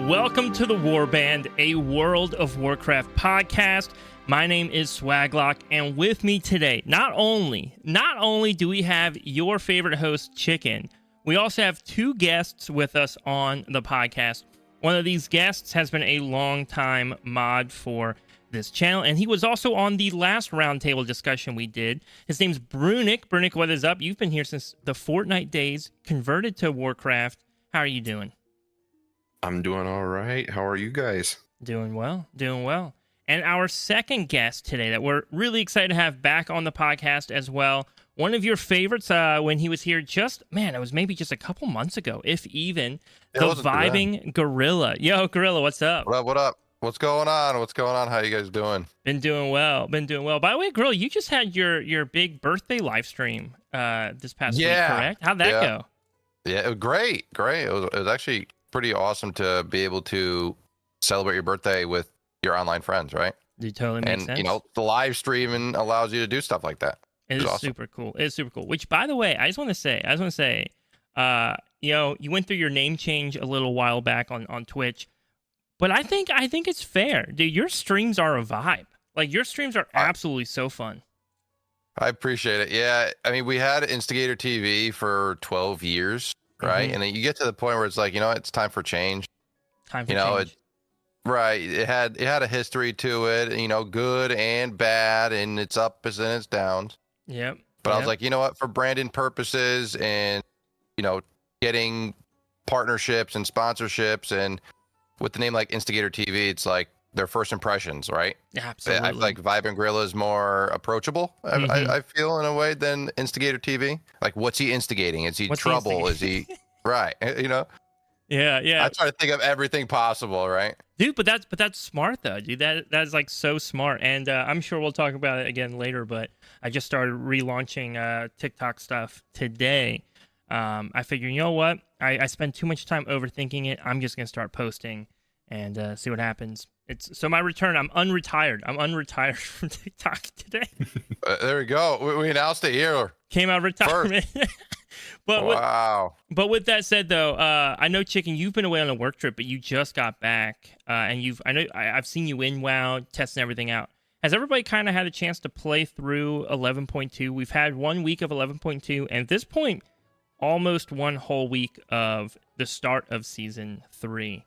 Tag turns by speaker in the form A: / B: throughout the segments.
A: Welcome to the Warband, a World of Warcraft podcast. My name is Swaglock, and with me today, not only do we have your favorite host, Chicken, we also have two guests with us on the podcast. One of these guests has been a long-time mod for this channel, and he was also on the last roundtable discussion we did. His name's Bruniik. Bruniik, what is up? You've been here since the Fortnite days, converted to Warcraft. How are you doing?
B: I'm doing all right. How are you guys?
A: Doing well. And our second guest today that we're really excited to have back on the podcast as well. One of your favorites when he was here it was maybe just a couple months ago, if even. The VibingGorilla. Yo, Gorilla, what's up?
B: What up? What's going on? How you guys doing?
A: Been doing well. By the way, Gorilla, you just had your big birthday live stream this past week, correct? How'd that go?
B: Yeah, it was great. It was actually pretty awesome to be able to celebrate your birthday with your online friends, right?
A: It totally makes sense.
B: And, the live streaming allows you to do stuff like that.
A: It is awesome. Super cool. It's super cool. Which, by the way, I just want to say, you went through your name change a little while back on Twitch, but I think it's fair. Dude, your streams are a vibe. Like, your streams are absolutely so fun. I
B: appreciate it. Yeah, I mean, we had Instigator TV for 12 years, right? Mm-hmm. And then you get to the point where it's like, it's time for change. Change. It had a history to it, good and bad, and it's ups and it's downs.
A: Yep.
B: But I was like, you know what, for branding purposes and, getting partnerships and sponsorships, and with the name like Instigator TV, it's like their first impressions, right?
A: Absolutely.
B: I feel like VibingGorilla is more approachable, I feel, in a way, than Instigator TV. Like, what's he instigating? Is he trouble? Is he... Right,
A: Yeah.
B: I try to think of everything possible, right?
A: Dude, but that's smart though, dude. That's like so smart, and I'm sure we'll talk about it again later. But I just started relaunching TikTok stuff today. I figured, you know what? I spend too much time overthinking it. I'm just gonna start posting and see what happens. So my return. I'm unretired. I'm unretired from TikTok today.
B: There we go. We announced it here.
A: Came out of retirement.
B: Wow.
A: But with that said, though, I know, Chicken, you've been away on a work trip, but you just got back, and I've seen you in WoW testing everything out. Has everybody kind of had a chance to play through 11.2? We've had 1 week of 11.2, and at this point, almost one whole week of the start of Season 3.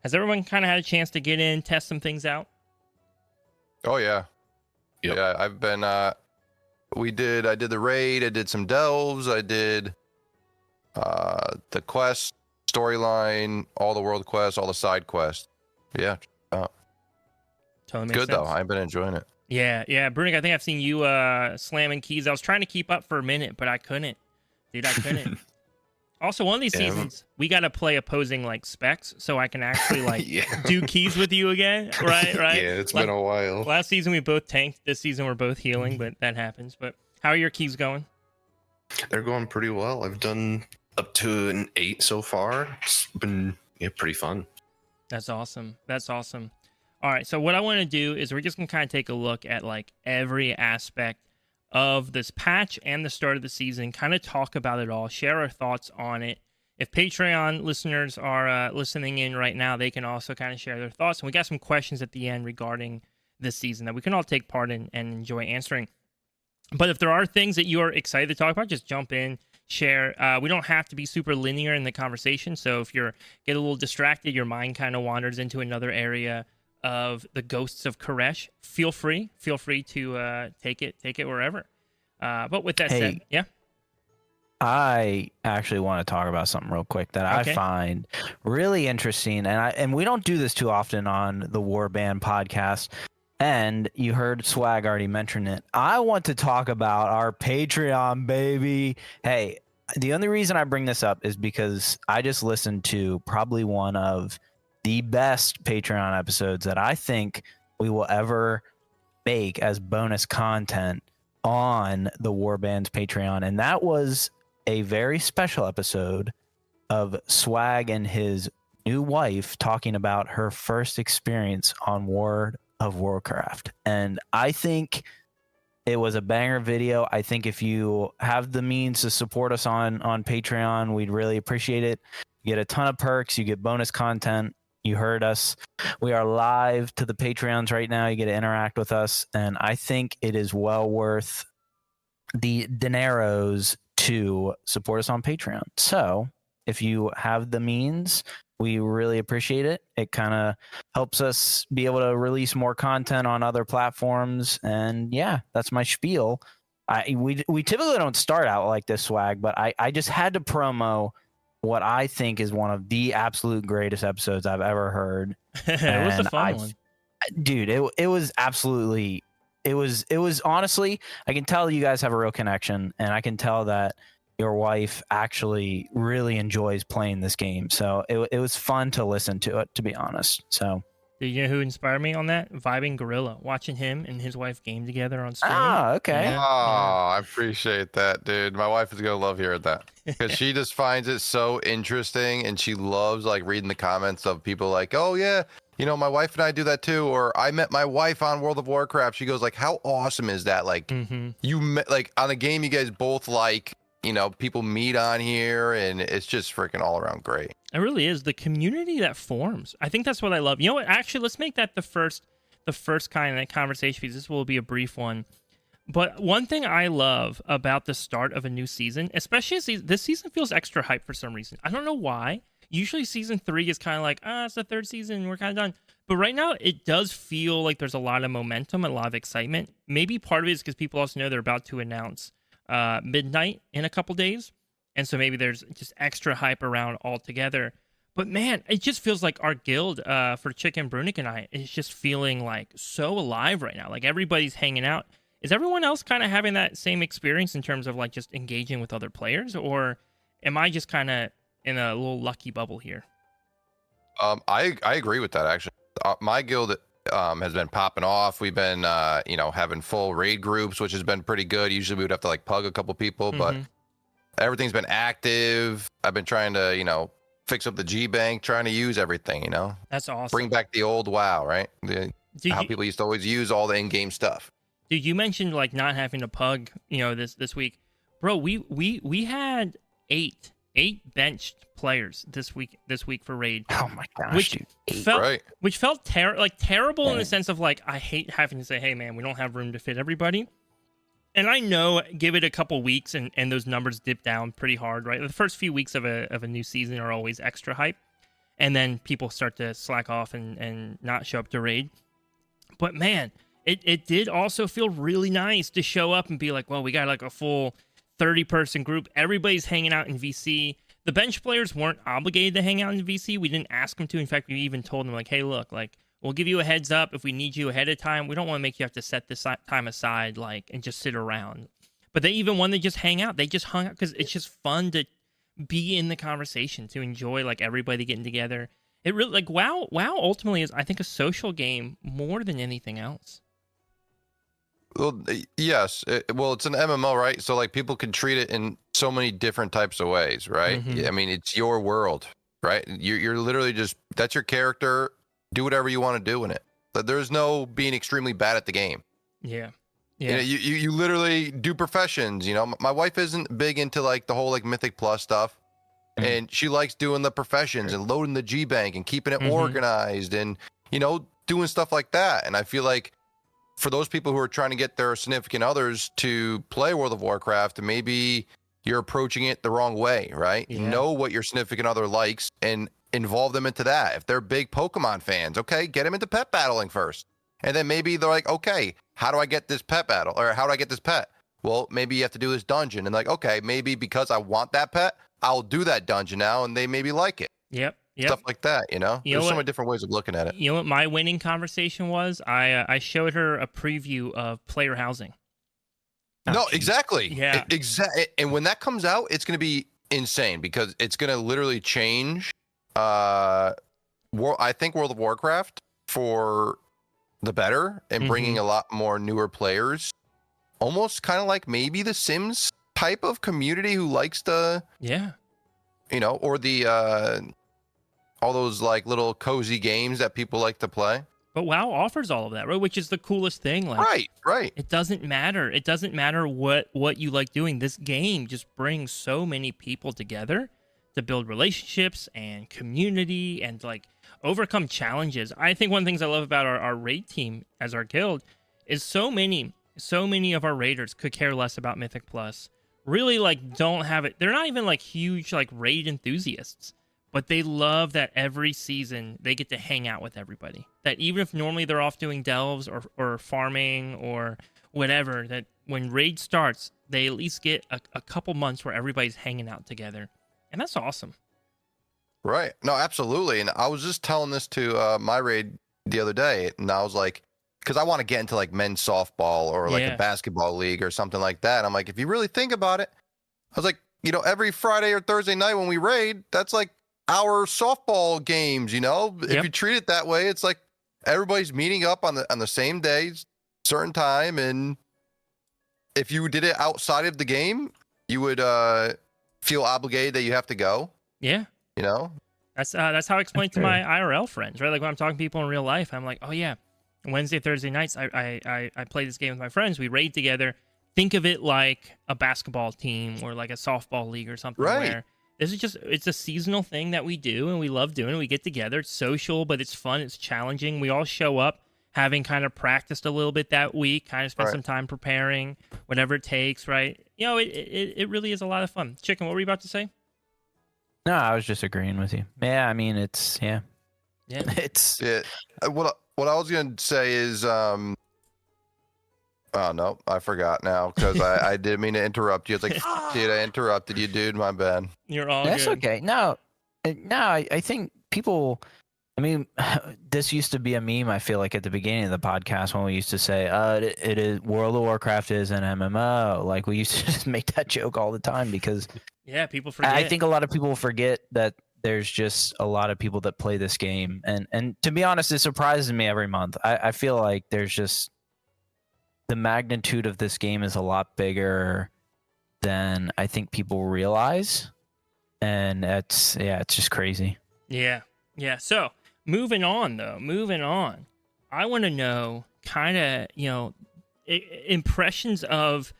A: Has everyone kind of had a chance to get in, test some things out?
B: Oh, yeah. Yep. Yeah, I've been... I did the raid, I did some delves, I did the quest, storyline, all the world quests, all the side quests. Yeah.
A: Totally makes
B: good,
A: sense.
B: though. I've been enjoying it.
A: Yeah. Bruniik, I think I've seen you slamming keys. I was trying to keep up for a minute, but I couldn't. Dude, I couldn't. Also, one of these seasons, we got to play opposing, specs, so I can actually, do keys with you again, right?
B: Yeah, it's been a while.
A: Last season, we both tanked. This season, we're both healing, but that happens. But how are your keys going?
C: They're going pretty well. I've done up to an 8 so far. It's been pretty fun.
A: That's awesome. All right, so what I want to do is we're just going to kind of take a look at, every aspect of this patch and the start of the season, kind of talk about it all, share our thoughts on it. If Patreon listeners are listening in right now, they can also kind of share their thoughts. And we got some questions at the end regarding this season that we can all take part in and enjoy answering. But if there are things that you are excited to talk about, just jump in, share. We don't have to be super linear in the conversation. So if you get a little distracted, your mind kind of wanders into another area of the ghosts of Koresh, feel free to take it wherever. But with that said, yeah.
D: I actually want to talk about something real quick that I find really interesting, and we don't do this too often on the Warband podcast. And you heard Swag already mention it. I want to talk about our Patreon, baby. Hey, the only reason I bring this up is because I just listened to probably one of the best Patreon episodes that I think we will ever make as bonus content on the Warband's Patreon. And that was a very special episode of Swag and his new wife talking about her first experience on World of Warcraft. And I think it was a banger video. I think if you have the means to support us on Patreon, we'd really appreciate it. You get a ton of perks. You get bonus content. You heard us. We are live to the Patreons right now. You get to interact with us, and I think it is well worth the dineros to support us on Patreon. So if you have the means, we really appreciate it. It kind of helps us be able to release more content on other platforms. And yeah, that's my spiel. We typically don't start out like this, Swag, but I just had to promo what I think is one of the absolute greatest episodes I've ever heard.
A: It was a fun one.
D: Dude, it was absolutely, it was honestly, I can tell you guys have a real connection, and I can tell that your wife actually really enjoys playing this game. So it was fun to listen to it, to be honest. So
A: do you know who inspired me on that? VibingGorilla. Watching him and his wife game together on stream.
D: Ah, okay.
B: Yeah. Oh, I appreciate that, dude. My wife is gonna love hearing that because she just finds it so interesting, and she loves like reading the comments of people like, "Oh yeah, you know, my wife and I do that too," or "I met my wife on World of Warcraft." She goes like, "How awesome is that? Like, you met like on a game you guys both like." You know, people meet on here, and it's just freaking all around great.
A: It really is the community that forms. I think that's what I love. You know what? Actually, let's make that the first kind of conversation piece. This will be a brief one. But one thing I love about the start of a new season, especially this season feels extra hype for some reason. I don't know why. Usually season 3 is kind of like, it's the third season, we're kind of done. But right now, it does feel like there's a lot of momentum and a lot of excitement. Maybe part of it is because people also know they're about to announce midnight in a couple days, and so maybe there's just extra hype around altogether. But man, it just feels like our guild for Chicken, Bruniik, and I is just feeling like so alive right now. Like everybody's hanging out. Is everyone else kind of having that same experience in terms of like just engaging with other players, or am I just kind of in a little lucky bubble here?
B: I agree with that actually. My guild has been popping off. We've been having full raid groups, which has been pretty good. Usually we would have to like pug a couple people, but everything's been active. I've been trying to fix up the G Bank, trying to use everything.
A: That's awesome.
B: Bring back the old WoW, right? How people used to always use all the in-game stuff.
A: Dude, you mentioned like not having to pug this week, bro. We had eight benched players this week for raid.
D: Oh my gosh,
A: which felt terrible in the sense of like I hate having to say, hey man, we don't have room to fit everybody. And I know, give it a couple weeks and those numbers dip down pretty hard, right? The first few weeks of a new season are always extra hype, and then people start to slack off and not show up to raid. But man, it did also feel really nice to show up and be like, well, we got like a full 30-person group. Everybody's hanging out in VC. The bench players weren't obligated to hang out in VC. We didn't ask them to. In fact, we even told them like, hey, look, like we'll give you a heads up if we need you ahead of time. We don't want to make you have to set this time aside like and just sit around. But they even wanted to just hang out. They just hung out because it's just fun to be in the conversation, to enjoy like everybody getting together. It really like WoW ultimately is, I think, a social game more than anything else.
B: Well, yes. It's an MMO, right? So like people can treat it in so many different types of ways, right? I mean, it's your world, right? You're literally just, that's your character. Do whatever you want to do in it. But there's no being extremely bad at the game.
A: Yeah.
B: You literally do professions. My wife isn't big into like the whole like Mythic Plus stuff, and she likes doing the professions and loading the G Bank and keeping it organized and doing stuff like that. And I feel like for those people who are trying to get their significant others to play World of Warcraft, maybe you're approaching it the wrong way, right?
A: Yeah.
B: Know what your significant other likes and involve them into that. If they're big Pokemon fans, okay, get them into pet battling first. And then maybe they're like, okay, how do I get this pet battle? Or how do I get this pet? Well, maybe you have to do this dungeon. And like, okay, maybe because I want that pet, I'll do that dungeon now. And they maybe like it.
A: Yep.
B: Stuff like that, There's so many different ways of looking at it.
A: You know what my winning conversation was? I showed her a preview of player housing.
B: No, exactly.
A: Yeah.
B: Exactly. And when that comes out, it's going to be insane because it's going to literally change, I think, World of Warcraft for the better and bringing a lot more newer players. Almost kind of like maybe the Sims type of community who likes to, or the, all those like little cozy games that people like to play.
A: But WoW offers all of that, right? Which is the coolest thing. Like,
B: right.
A: It doesn't matter. It doesn't matter what you like doing. This game just brings so many people together to build relationships and community and like overcome challenges. I think one of the things I love about our raid team as our guild is so many of our raiders could care less about Mythic Plus. Really, like, don't have it. They're not even like huge like raid enthusiasts, but they love that every season they get to hang out with everybody. That even if normally they're off doing delves or farming or whatever, that when raid starts, they at least get a couple months where everybody's hanging out together. And that's awesome.
B: Right. No, absolutely. And I was just telling this to my raid the other day, and I was like, because I want to get into like men's softball or like a basketball league or something like that. I'm like, if you really think about it, I was like, you know, every Friday or Thursday night when we raid, that's like our softball games, you know? If you treat it that way, it's like everybody's meeting up on the same day, certain time, and if you did it outside of the game, you would feel obligated that you have to go.
A: Yeah.
B: You know?
A: That's how I explain to my IRL friends, right? Like when I'm talking to people in real life, I'm like, oh yeah, Wednesday, Thursday nights, I play this game with my friends. We raid together. Think of it like a basketball team or like a softball league or something.
B: Right.
A: Where this is it's a seasonal thing that we do and we love doing it. We get together. It's social, but it's fun. It's challenging. We all show up having kind of practiced a little bit that week, kind of spend some time preparing, whatever it takes, right? You know, it really is a lot of fun. Chicken, what were you about to say?
D: No, I was just agreeing with you. Yeah, I mean, it's.
B: What I was going to say is, oh no, I forgot now because I didn't mean to interrupt you. It's like, dude, I interrupted you, dude. My bad.
A: You're all
D: That's
A: good.
D: okay. No, I think people. I mean, this used to be a meme. I feel like at the beginning of the podcast when we used to say, "It is World of Warcraft is an MMO." Like we used to just make that joke all the time because
A: people forget.
D: I think a lot of people forget that there's just a lot of people that play this game, and to be honest, it surprises me every month. I feel like there's just the magnitude of this game is a lot bigger than I think people realize, and it's just crazy.
A: Yeah. So moving on, I want to know kind of impressions of,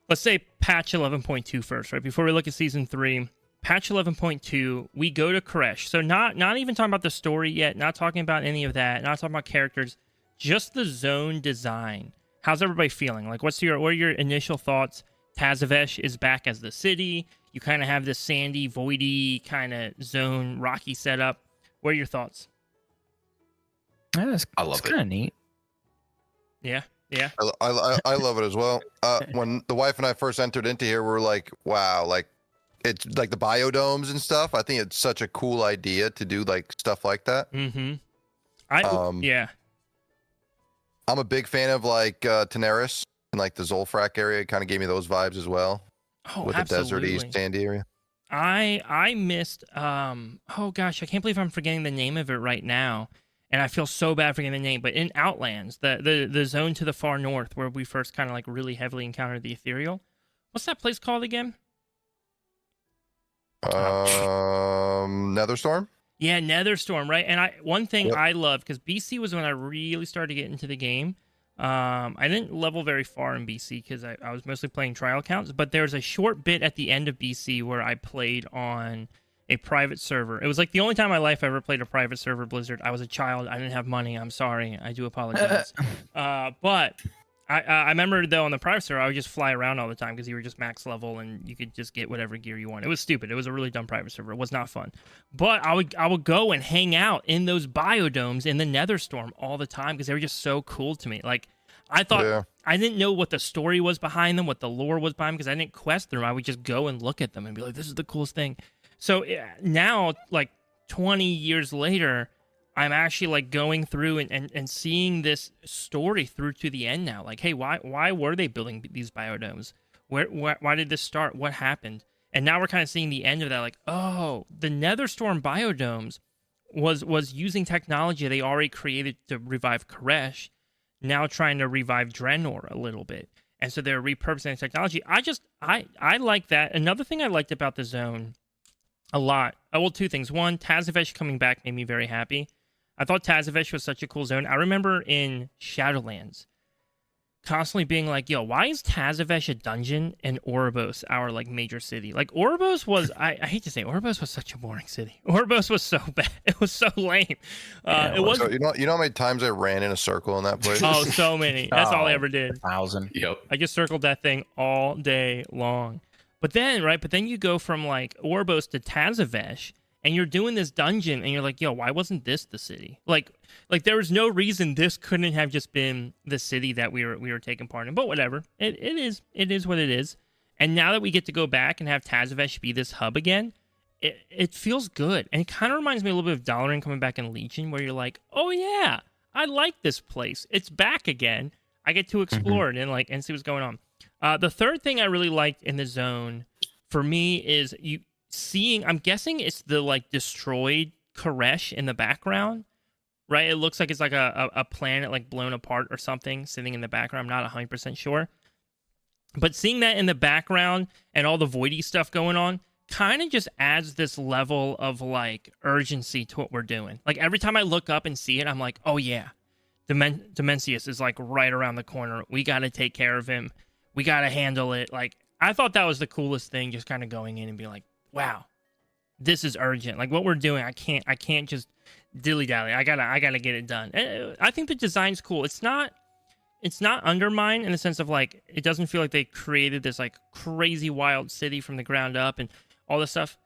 A: let's say, patch 11.2 first, right? Before we look at season 3. Patch 11.2, we go to Koresh. So not even talking about the story yet, not talking about any of that, not talking about characters, just the zone design. How's everybody feeling? Like, what are your initial thoughts? Tazavesh is back as the city. You kind of have this sandy, voidy kind of zone, rocky setup. What are your thoughts?
D: I love it. It's kind of neat.
A: Yeah.
B: I love it as well. When the wife and I first entered into here, we were like, wow, like, it's like the biodomes and stuff. I think it's such a cool idea to do like stuff like that.
A: Mm-hmm.
B: I'm a big fan of like Teneris and like the Zolfrak area. It kind of gave me those vibes as well.
A: Oh,
B: with
A: absolutely.
B: the deserty sandy area.
A: I missed oh gosh, I can't believe I'm forgetting the name of it right now. And I feel so bad forgetting the name, but in Outlands, the zone to the far north where we first kind of like really heavily encountered the ethereal. What's that place called again?
B: Netherstorm?
A: Yeah, Netherstorm, right? And one thing I love, because BC was when I really started to get into the game. I didn't level very far in BC because I was mostly playing trial accounts, but there's a short bit at the end of BC where I played on a private server. It was like the only time in my life I ever played a private server Blizzard. I was a child. I didn't have money. I'm sorry. I do apologize. But I remember, though, on the private server, I would just fly around all the time because you were just max level and you could just get whatever gear you want. It was stupid. It was a really dumb private server. It was not fun. But I would go and hang out in those biodomes in the Netherstorm all the time because they were just so cool to me. Like, I thought I didn't know what the story was behind them, what the lore was behind them, because I didn't quest them. I would just go and look at them and be like, this is the coolest thing. So now, like 20 years later, I'm actually like going through and seeing this story through to the end now. Like, hey, why were they building these biodomes? Why did this start? What happened? And now we're kind of seeing the end of that. Like, oh, the Netherstorm biodomes was using technology they already created to revive Koresh, now trying to revive Draenor a little bit. And so they're repurposing the technology. I like that. Another thing I liked about the zone a lot. Well, two things. One, Tazavesh coming back made me very happy. I thought Tazavesh was such a cool zone. I remember in Shadowlands, constantly being like, yo, why is Tazavesh a dungeon and Oribos our like major city? Like Oribos was, I hate to say, Oribos was such a boring city. Oribos was so bad. It was so lame. It was.
B: So you know how many times I ran in a circle in that place?
A: Oh, so many. That's all I ever did.
D: 1,000.
C: Yep.
A: I just circled that thing all day long. But then, right? But then you go from like Oribos to Tazavesh, and you're doing this dungeon, and you're like, yo, why wasn't this the city? Like there was no reason this couldn't have just been the city that we were taking part in. But whatever, it is what it is. And now that we get to go back and have Tazavesh be this hub again, it feels good. And it kind of reminds me a little bit of Dalaran coming back in Legion, where you're like, oh yeah, I like this place. It's back again. I get to explore it and see what's going on. The third thing I really liked in the zone for me is seeing, I'm guessing it's the like destroyed Koresh in the background, right? It looks like it's like a planet like blown apart or something sitting in the background. I'm not 100% sure. But seeing that in the background and all the voidy stuff going on kind of just adds this level of like urgency to what we're doing. Like every time I look up and see it, I'm like, oh yeah, Dimensius is like right around the corner. We got to take care of him. We got to handle it. Like I thought that was the coolest thing, just kind of going in and be like, wow, this is urgent. Like what we're doing, I can't just dilly dally. I gotta get it done. And I think the design's cool. It's not undermined in the sense of like it doesn't feel like they created this like crazy wild city from the ground up and all this stuff.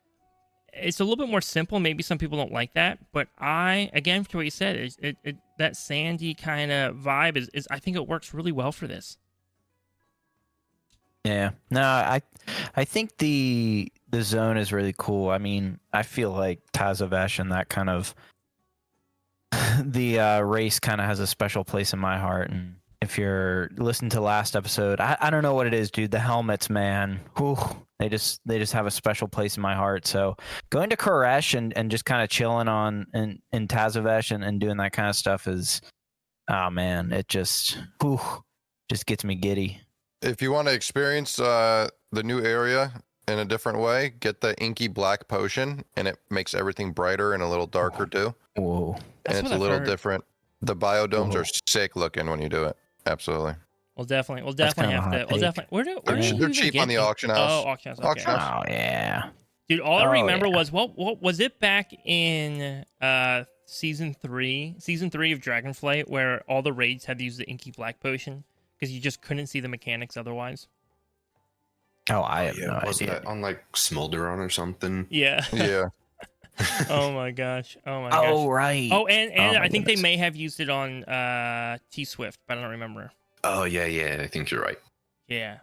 A: It's a little bit more simple. Maybe some people don't like that, but again, for what you said, that sandy kind of vibe is I think it works really well for this.
D: Yeah. No, I think the zone is really cool. I mean, I feel like Tazavesh and that kind of the race kind of has a special place in my heart. And if you're listening to last episode, I don't know what it is, dude. The helmets, man. Whew, they just have a special place in my heart. So going to Koresh and just kind of chilling in Tazavesh and doing that kind of stuff is, oh man, it just gets me giddy.
B: If you want to experience the new area in a different way, get the inky black potion, and it makes everything brighter and a little darker too.
D: Whoa.
B: And it's a little different. The biodomes are sick looking when you do it. Absolutely.
A: We'll definitely have to. We'll definitely.
B: They're cheap on the auction house.
A: Oh, auction house. Okay.
B: Auction house.
D: Oh yeah.
A: Dude, all I remember was what was it back in season 3 of Dragonflight, where all the raids had to use the inky black potion because you just couldn't see the mechanics otherwise.
D: Oh, I have no
C: Wasn't
D: idea.
C: that on like Smolderon or something?
A: Yeah.
B: Yeah.
A: Oh my gosh.
D: Oh right.
A: Oh, and I think
D: goodness.
A: they may have used it on T-Swift, but I don't remember.
C: Oh yeah, I think you're right.
A: Yeah.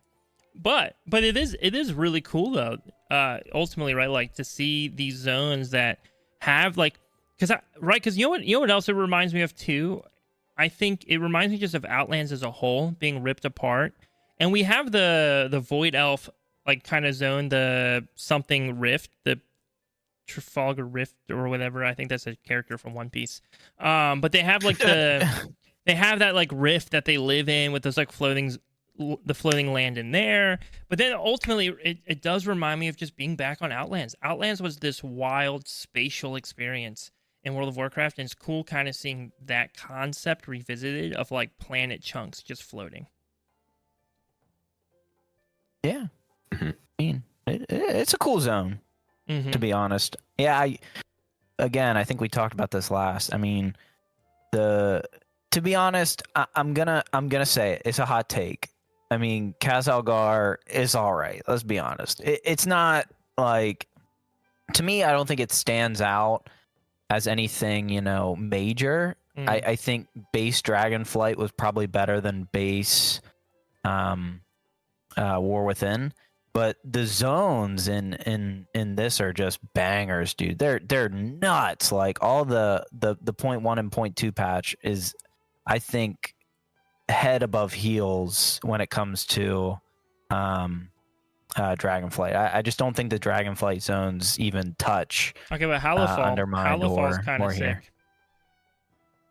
A: But it is really cool though. Ultimately, right? Like to see these zones that have like, because you know what else it reminds me of too. I think it reminds me just of Outlands as a whole being ripped apart, and we have the Void Elf like kind of zone, the something Rift, the Trafalgar Rift or whatever. I think that's a character from One Piece. But they have like they have that like rift that they live in with those like the floating land in there. But then ultimately it does remind me of just being back on Outlands. Outlands was this wild spatial experience in World of Warcraft, and it's cool kind of seeing that concept revisited of like planet chunks just floating.
D: Yeah. I mean, it's a cool zone, to be honest. Yeah, I think we talked about this last. I mean, to be honest, I'm gonna say it. It's a hot take. I mean, Khazalgar is all right. Let's be honest. It's not like, to me, I don't think it stands out as anything, major. I think base Dragonflight was probably better than base War Within. But the zones in this are just bangers, dude. They're nuts. Like all the 0.1 and 0.2 patch is, I think, head above heels when it comes to Dragonflight. I just don't think the Dragonflight zones even touch.
A: Okay, but Halifall,
D: Halifall's
A: kind of sick.
D: Here.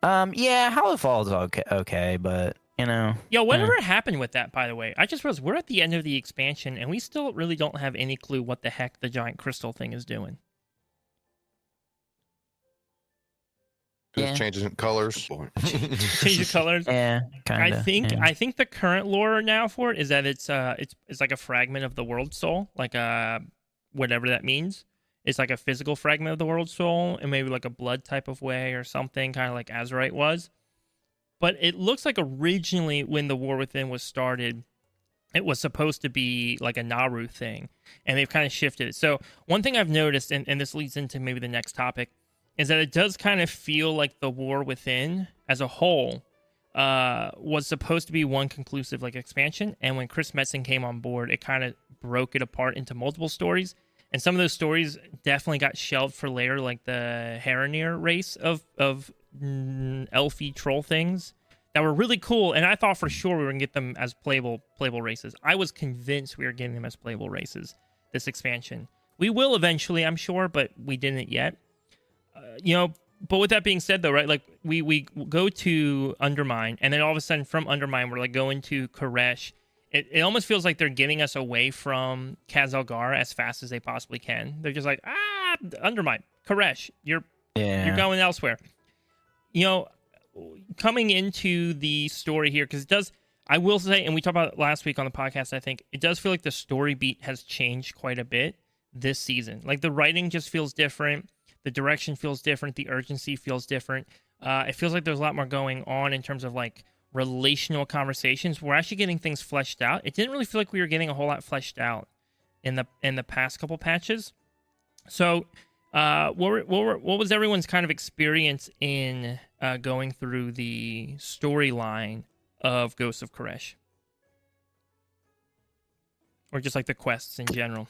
D: Yeah, Halifall's okay, but
A: Yo, whatever happened with that, by the way? I just realized we're at the end of the expansion, and we still really don't have any clue what the heck the giant crystal thing is doing.
B: Just changes colors.
A: Change the colors.
D: Yeah, kind of.
A: I think the current lore now for it is that it's like a fragment of the world soul, like whatever that means. It's like a physical fragment of the world soul, and maybe like a blood type of way or something, kind of like Azerite was. But it looks like originally when the War Within was started, it was supposed to be like a Naru thing, and they've kind of shifted it. So one thing I've noticed, and this leads into maybe the next topic, is that it does kind of feel like the War Within as a whole was supposed to be one conclusive like expansion, and when Chris Metzen came on board, it kind of broke it apart into multiple stories, and some of those stories definitely got shelved for later, like the Haranir race of elfy troll things that were really cool, and I thought for sure we were gonna get them as playable races. I was convinced we were getting them as playable races this expansion. We will eventually, I'm sure, but we didn't yet. But with that being said, though, right, like we go to Undermine, and then all of a sudden from Undermine we're like going to Koresh. It almost feels like they're getting us away from Khazalgar as fast as they possibly can. They're just like, Undermine, Koresh, you're going elsewhere. Coming into the story here, because it does, I will say, and we talked about it last week on the podcast, I think it does feel like the story beat has changed quite a bit this season. Like the writing just feels different. The direction feels different. The urgency feels different. It feels like there's a lot more going on in terms of like relational conversations. We're actually getting things fleshed out. It didn't really feel like we were getting a whole lot fleshed out in the past couple patches. So, what was everyone's kind of experience in going through the storyline of Ghosts of Koresh, or just like the quests in general?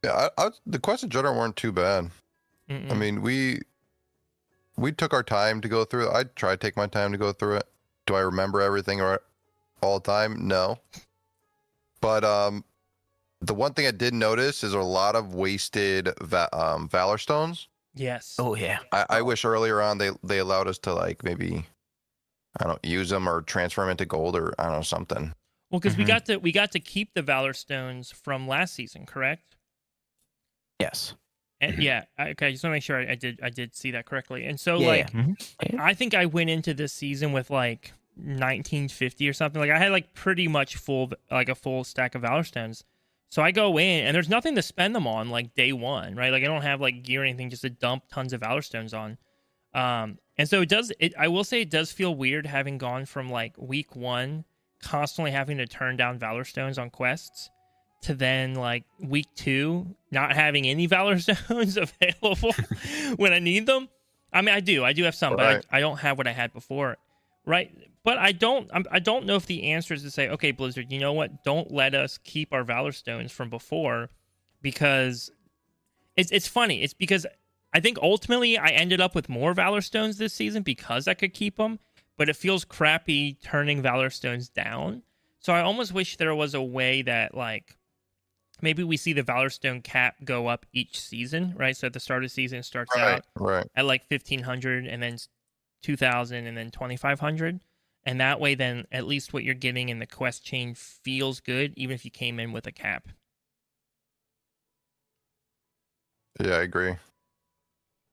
B: Yeah, the quests in general weren't too bad. I mean, we took our time to go through it. I try to take my time to go through it. Do I remember everything all the time? No. But the one thing I did notice is a lot of wasted Valor Stones.
A: Yes.
D: Oh yeah.
B: I wish earlier on they allowed us to like maybe use them or transfer them into gold or I don't know something.
A: Well, because we got to keep the Valor Stones from last season, correct?
D: Yes.
A: And yeah. Okay. Just want to make sure I did see that correctly. And so I think I went into this season with like 1950 or something. Like I had like pretty much a full stack of Valor Stones. So I go in and there's nothing to spend them on like day one, right? Like I don't have like gear or anything just to dump tons of Valor Stones on. And so I will say it does feel weird having gone from like week one constantly having to turn down Valor Stones on quests to then like week two not having any Valor Stones available when I need them. I mean, I do have some,
B: right.
A: But I don't have what I had before, right? But I don't know if the answer is to say, okay, Blizzard, you know what? Don't let us keep our Valor Stones from before, because it's funny. It's because I think ultimately I ended up with more Valor Stones this season because I could keep them, but it feels crappy turning Valor Stones down. So I almost wish there was a way that like maybe we see the Valor Stone cap go up each season, right? So at the start of the season, it starts out at like 1,500 and then 2,000 and then 2,500. And that way, then at least what you're getting in the quest chain feels good, even if you came in with a cap.
B: Yeah, I agree.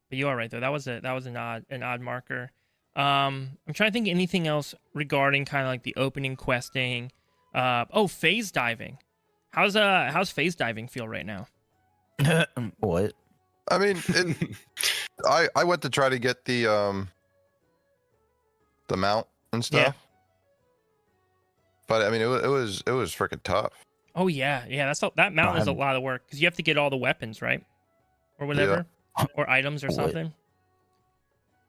A: But you are right though. That was an odd marker. I'm trying to think of anything else regarding kind of like the opening questing. Phase diving. How's phase diving feel right now?
D: What?
B: I mean, I went to try to get the mount and stuff. Yeah. But I mean, it was freaking tough.
A: Oh yeah. That mount is a lot of work because you have to get all the weapons, right, or whatever, or items or something.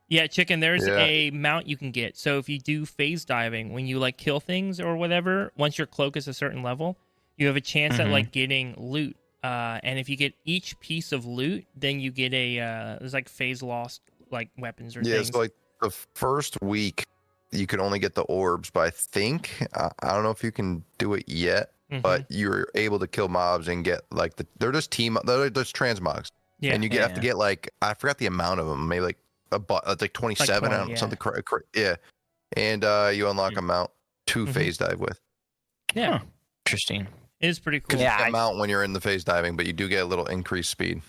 A: Yeah, Chicken. There's a mount you can get. So if you do phase diving, when you like kill things or whatever, once your cloak is a certain level, you have a chance at like getting loot. And if you get each piece of loot, then you get there's like phase lost like weapons or things.
B: Yeah, so like the first week you could only get the orbs, but I think I don't know if you can do it yet, but you're able to kill mobs and get like they're just transmogs. Yeah. And you have to get like I forgot the amount of them, maybe like like 27 like 20, something. Yeah. And you unlock a mount to phase dive with.
A: Yeah.
D: Interesting.
A: It is pretty cool.
B: You get mount when you're in the phase diving, but you do get a little increased speed.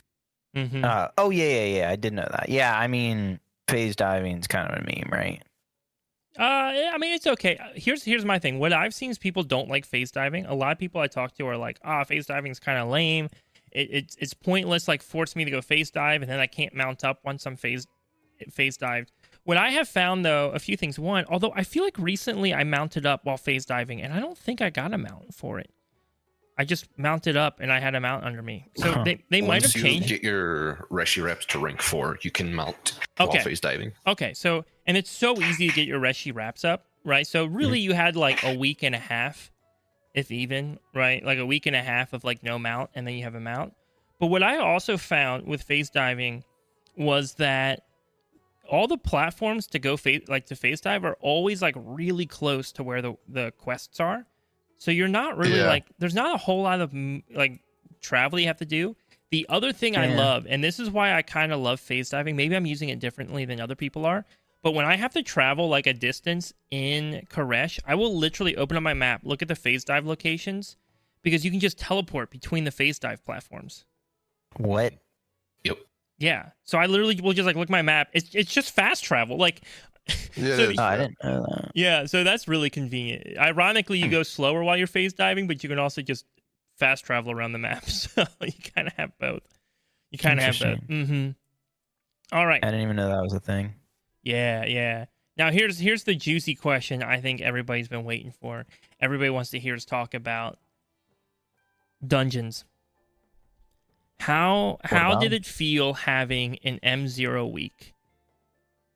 D: I did know that. Yeah, I mean, phase diving is kind of a meme, right?
A: I mean, it's okay. Here's my thing. What I've seen is people don't like phase diving. A lot of people I talk to are like, phase diving is kind of lame. It's pointless. Like, force me to go phase dive, and then I can't mount up once I'm phase dived. What I have found, though, a few things. One, although I feel like recently I mounted up while phase diving, and I don't think I got a mount for it. I just mounted up, and I had a mount under me. So they might have changed.
C: Once you get your Reshi reps to rank 4, you can mount while phase diving.
A: Okay, so, and it's so easy to get your Reshi wraps up, right? So really you had like a week and a half, if even, right? Like a week and a half of like no mount, and then you have a mount. But what I also found with phase diving was that all the platforms to go to phase dive are always like really close to where the quests are. So you're not really like, there's not a whole lot of like travel you have to do. The other thing I love, and this is why I kind of love phase diving, maybe I'm using it differently than other people are, but when I have to travel like a distance in Koresh, I will literally open up my map, look at the phase dive locations, because you can just teleport between the phase dive platforms.
D: What?
C: Yep.
A: Yeah. So I literally will just like look at my map. It's just fast travel. Like,
B: Yeah,
D: I didn't know that.
A: Yeah, so that's really convenient. Ironically, you go slower while you're phase diving, but you can also just fast travel around the map. So you kind of have both. Mm-hmm. All right.
D: I didn't even know that was a thing.
A: Yeah. Now here's the juicy question I think everybody's been waiting for. Everybody wants to hear us talk about dungeons. How did it feel having an M0 week?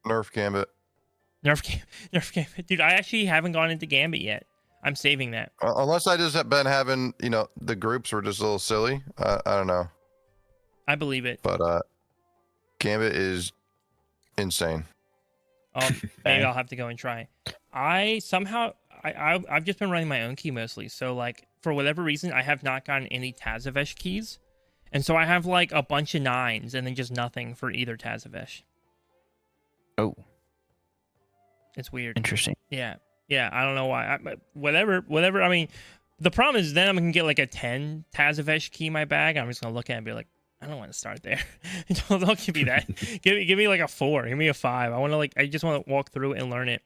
B: Nerf Gambit.
A: Nerf Gambit. Dude, I actually haven't gone into Gambit yet. I'm saving that.
B: Unless I just have been having, the groups were just a little silly. I don't know.
A: I believe it.
B: But Gambit is insane.
A: Maybe I'll have to go and try. I've just been running my own key mostly. So like for whatever reason, I have not gotten any Tazavesh keys. And so I have like a bunch of 9s and then just nothing for either Tazavesh.
D: Oh.
A: It's weird.
D: Interesting.
A: Yeah, I don't know why. Whatever. I mean, the problem is then I'm going to get like a 10 Tazavesh key in my bag. I'm just going to look at it and be like, I don't want to start there. Don't give me that. give me like a 4. Give me a 5. I just want to walk through it and learn it.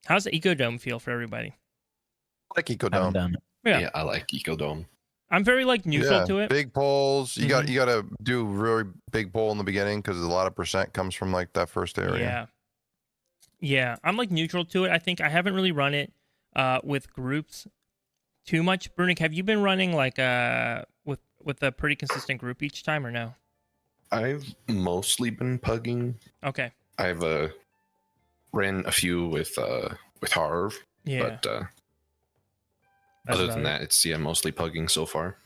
A: How's the Ecodome feel for everybody?
B: I like Ecodome.
C: Yeah, I like Ecodome.
A: I'm very like neutral to it.
B: Big polls. You got to do really big poll in the beginning because a lot of percent comes from like that first area.
A: Yeah. I'm like neutral to it. I think I haven't really run it with groups too much. Bruniik, have you been running like with a pretty consistent group each time or no?
C: I've mostly been pugging.
A: Okay.
C: I've ran a few with Harv.
A: Yeah.
C: But other than that, it's mostly pugging so far.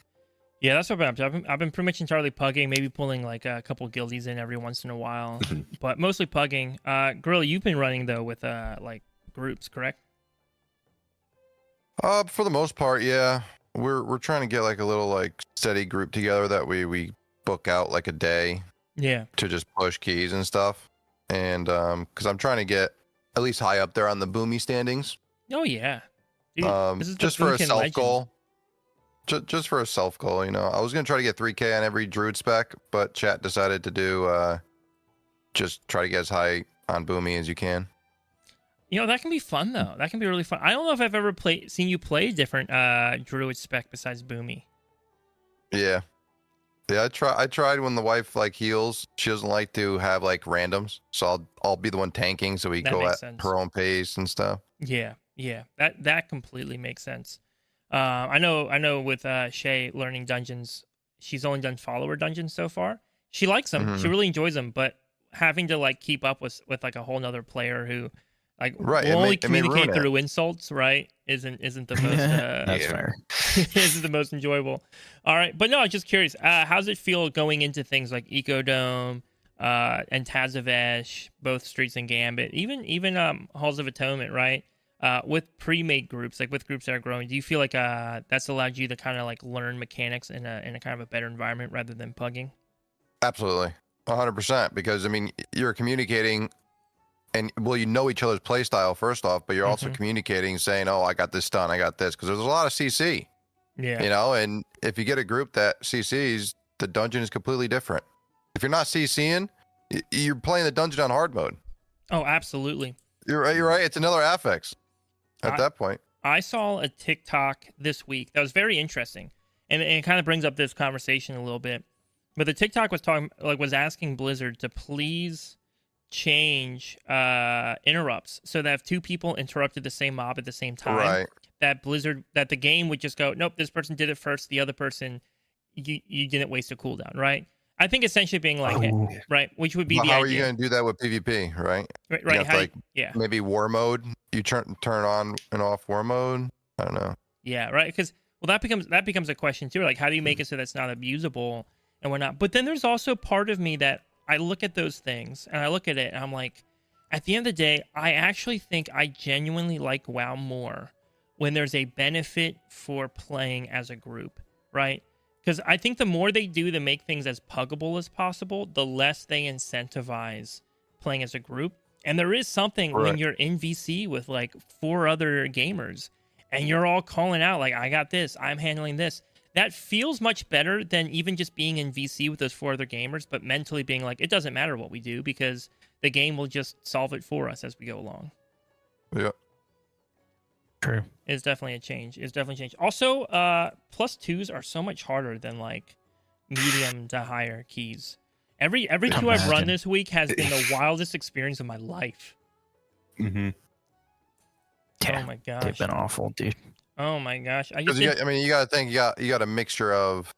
A: Yeah, that's what I've been pretty much entirely pugging, maybe pulling like a couple guildies in every once in a while, but mostly pugging. Gorilla, you've been running though with like groups, correct?
B: For the most part, yeah. We're trying to get like a little like steady group together that we book out like a day.
A: Yeah.
B: To just push keys and stuff, and because I'm trying to get at least high up there on the boomy standings.
A: Oh yeah. Dude,
B: just for a self goal. Just for a self goal, I was gonna try to get 3K on every druid spec, but chat decided to do just try to get as high on boomy as you can.
A: That can be fun though. That can be really fun. I don't know if I've ever seen you play different druid spec besides boomy.
B: Yeah, I tried when the wife like heals. She doesn't like to have like randoms, so I'll be the one tanking, so we go at her own pace and stuff.
A: Yeah, that completely makes sense. I know with Shay learning dungeons, she's only done follower dungeons so far. She likes them. Mm-hmm. She really enjoys them, but having to like keep up with like a whole nother player who like will only communicate through insults, right? Isn't the most
D: that's fair.
A: Isn't the most enjoyable. All right, but no, I'm just curious. How's it feel going into things like Ecodome and Tazavesh, both Streets and Gambit, even Halls of Atonement, right? With pre-made groups, like with groups that are growing, do you feel like that's allowed you to kind of like learn mechanics in a kind of a better environment rather than pugging?
B: Absolutely, 100%. Because I mean, you're communicating, and well, you know each other's play style first off, but you're also communicating, saying, "Oh, I got this done, I got this," because there's a lot of CC. Yeah, and if you get a group that CCs, the dungeon is completely different. If you're not CCing, You're playing the dungeon on hard mode.
A: Oh, absolutely.
B: You're right. It's another affix at that point.
A: I saw a TikTok this week that was very interesting, and it kind of brings up this conversation a little bit. But the TikTok was asking Blizzard to please change interrupts so that if two people interrupted the same mob at the same time, that the game would just go, nope, this person did it first, the other person, you didn't waste a cooldown, right? I think essentially being like, right, which would be the idea.
B: How are you going to do that with PvP, right?
A: Right.
B: Maybe war mode. You turn on and off war mode. I don't know.
A: Yeah, right. Because that becomes a question too. Like, how do you make it so that's not abusable and whatnot? But then there's also part of me that I look at those things and I look at it and I'm like, at the end of the day, I actually think I genuinely like WoW more when there's a benefit for playing as a group, right? Because I think the more they do to make things as puggable as possible, the less they incentivize playing as a group. And there is something when you're in VC with like 4 other gamers and you're all calling out like, I got this, I'm handling this. That feels much better than even just being in VC with those 4 other gamers, but mentally being like, it doesn't matter what we do because the game will just solve it for us as we go along.
B: Yeah.
D: True.
A: It's definitely a change. Also, +2s are so much harder than like medium to higher keys. Every 2 I've run this week has been the wildest experience of my life.
C: Mm-hmm.
D: Yeah,
A: oh my gosh,
D: they've been awful, dude.
A: Oh my gosh,
B: you got to think you got a mixture of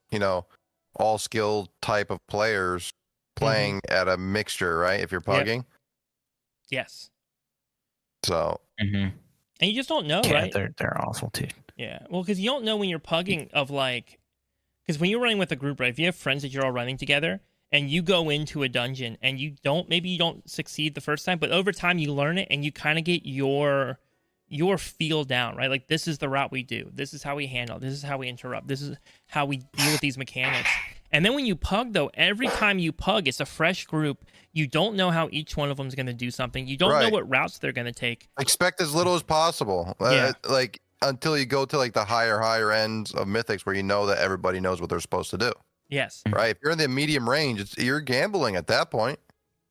B: all skill type of players playing at a mixture, right? If you're pugging.
A: Yes.
B: So.
D: Mm-hmm.
A: And you just don't know, right?
D: They're awful too.
A: Yeah, well, because you don't know when you're pugging of like, because when you're running with a group, right? If you have friends that you're all running together, and you go into a dungeon and maybe you don't succeed the first time, but over time you learn it and you kind of get your feel down, right? Like, this is the route we do. This is how we handle. This is how we interrupt. This is how we deal with these mechanics. And then when you pug, though, every time you pug, it's a fresh group. You don't know how each one of them is going to do something. You don't know what routes they're going to take.
B: Expect as little as possible. Like, until you go to like the higher ends of Mythics where you know that everybody knows what they're supposed to do.
A: Yes.
B: Right? If you're in the medium range, you're gambling at that point.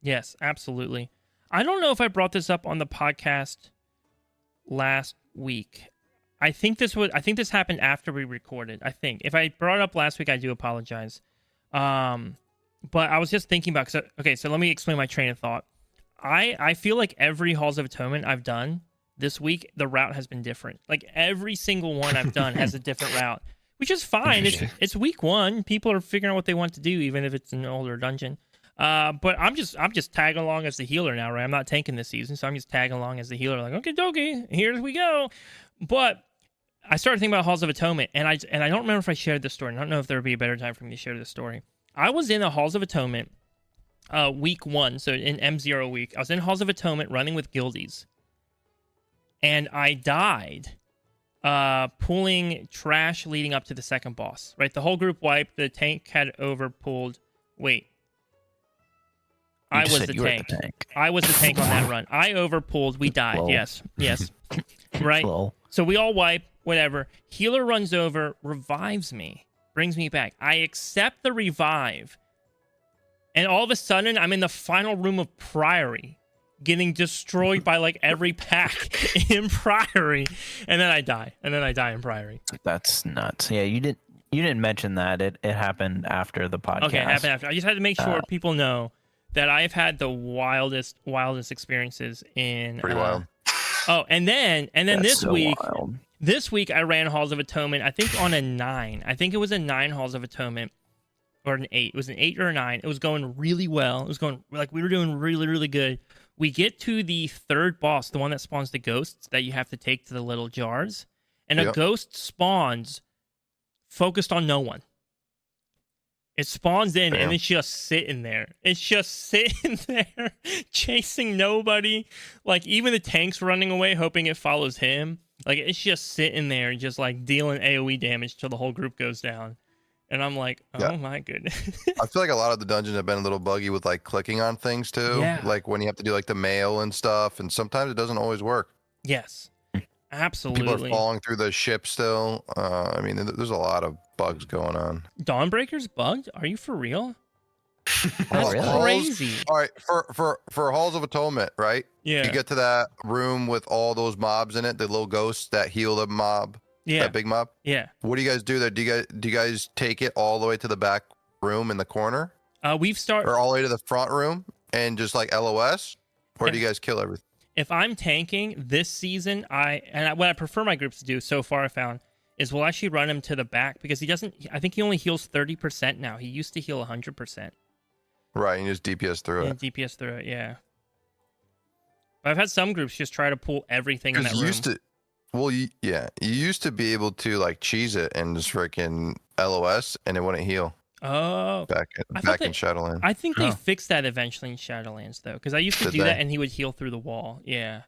A: Yes, absolutely. I don't know if I brought this up on the podcast last week. I think this happened after we recorded. I think if I brought it up last week, I do apologize. But I was just thinking about, so let me explain my train of thought. I feel like every Halls of Atonement I've done this week, the route has been different. Like, every single one I've done has a different route, which is fine. It's week 1. People are figuring out what they want to do, even if it's an older dungeon. But I'm just tagging along as the healer now, right? I'm not tanking this season, so I'm just tagging along as the healer, like, okay, dokie, here we go. But I started thinking about Halls of Atonement, and I don't remember if I shared this story. I don't know if there would be a better time for me to share this story. I was in a Halls of Atonement week 1, so in M0 week. I was in Halls of Atonement running with guildies, and I died pulling trash leading up to the second boss, right? The whole group wiped. The tank had overpulled. Wait. I was the tank. I was the tank on that run. I overpulled. We died. Whoa. Yes. Right? Whoa. So we all wipe, whatever. Healer runs over, revives me, brings me back. I accept the revive. And all of a sudden, I'm in the final room of Priory, getting destroyed by like every pack in Priory. And then I die. In Priory. That's
D: nuts. Yeah, you didn't mention that. It happened after the podcast.
A: Okay, it happened after. I just had to make sure people know that I've had the wildest experiences in.
B: Pretty wild.
A: Oh, and then this week I ran Halls of Atonement. I think on a 9. I think it was a 9 Halls of Atonement, or an 8. It was an 8 or a 9. It was going really well. It was going like we were doing really, really good. We get to the third boss, the one that spawns the ghosts that you have to take to the little jars, and a ghost spawns focused on no one. It spawns in and it's just sitting there. It's just sitting there, chasing nobody. Like, even the tank's running away, hoping it follows him. Like, it's just sitting there, just like dealing AoE damage till the whole group goes down. And I'm like, oh my goodness.
B: I feel like a lot of the dungeons have been a little buggy with like clicking on things too. Yeah. Like when you have to do like the mail and stuff, and sometimes it doesn't always work.
A: Yes. Absolutely.
B: People are falling through the ship still. I mean, there's a lot of bugs going on.
A: Dawnbreaker's bugged? Are you for real? That's crazy.
B: All right, for Halls of Atonement, right?
A: Yeah.
B: You get to that room with all those mobs in it, the little ghosts that heal the mob.
A: Yeah.
B: That big mob.
A: Yeah.
B: What do you guys do there? Do you guys take it all the way to the back room in the corner?
A: We've started,
B: or all the way to the front room and just like LOS, or do you guys kill everything?
A: If I'm tanking this season, what I prefer my groups to do so far, I found, is we'll actually run him to the back because he doesn't. I think he only heals 30% now. He used to heal 100%.
B: Right, and just DPS through it.
A: DPS through it, yeah. But I've had some groups just try to pull everything in that room.
B: You used to be able to like cheese it and just freaking LOS and it wouldn't heal.
A: Oh,
B: back in Shadowlands.
A: I think they fixed that eventually in Shadowlands though, because I used to do that and he would heal through the wall. Yeah,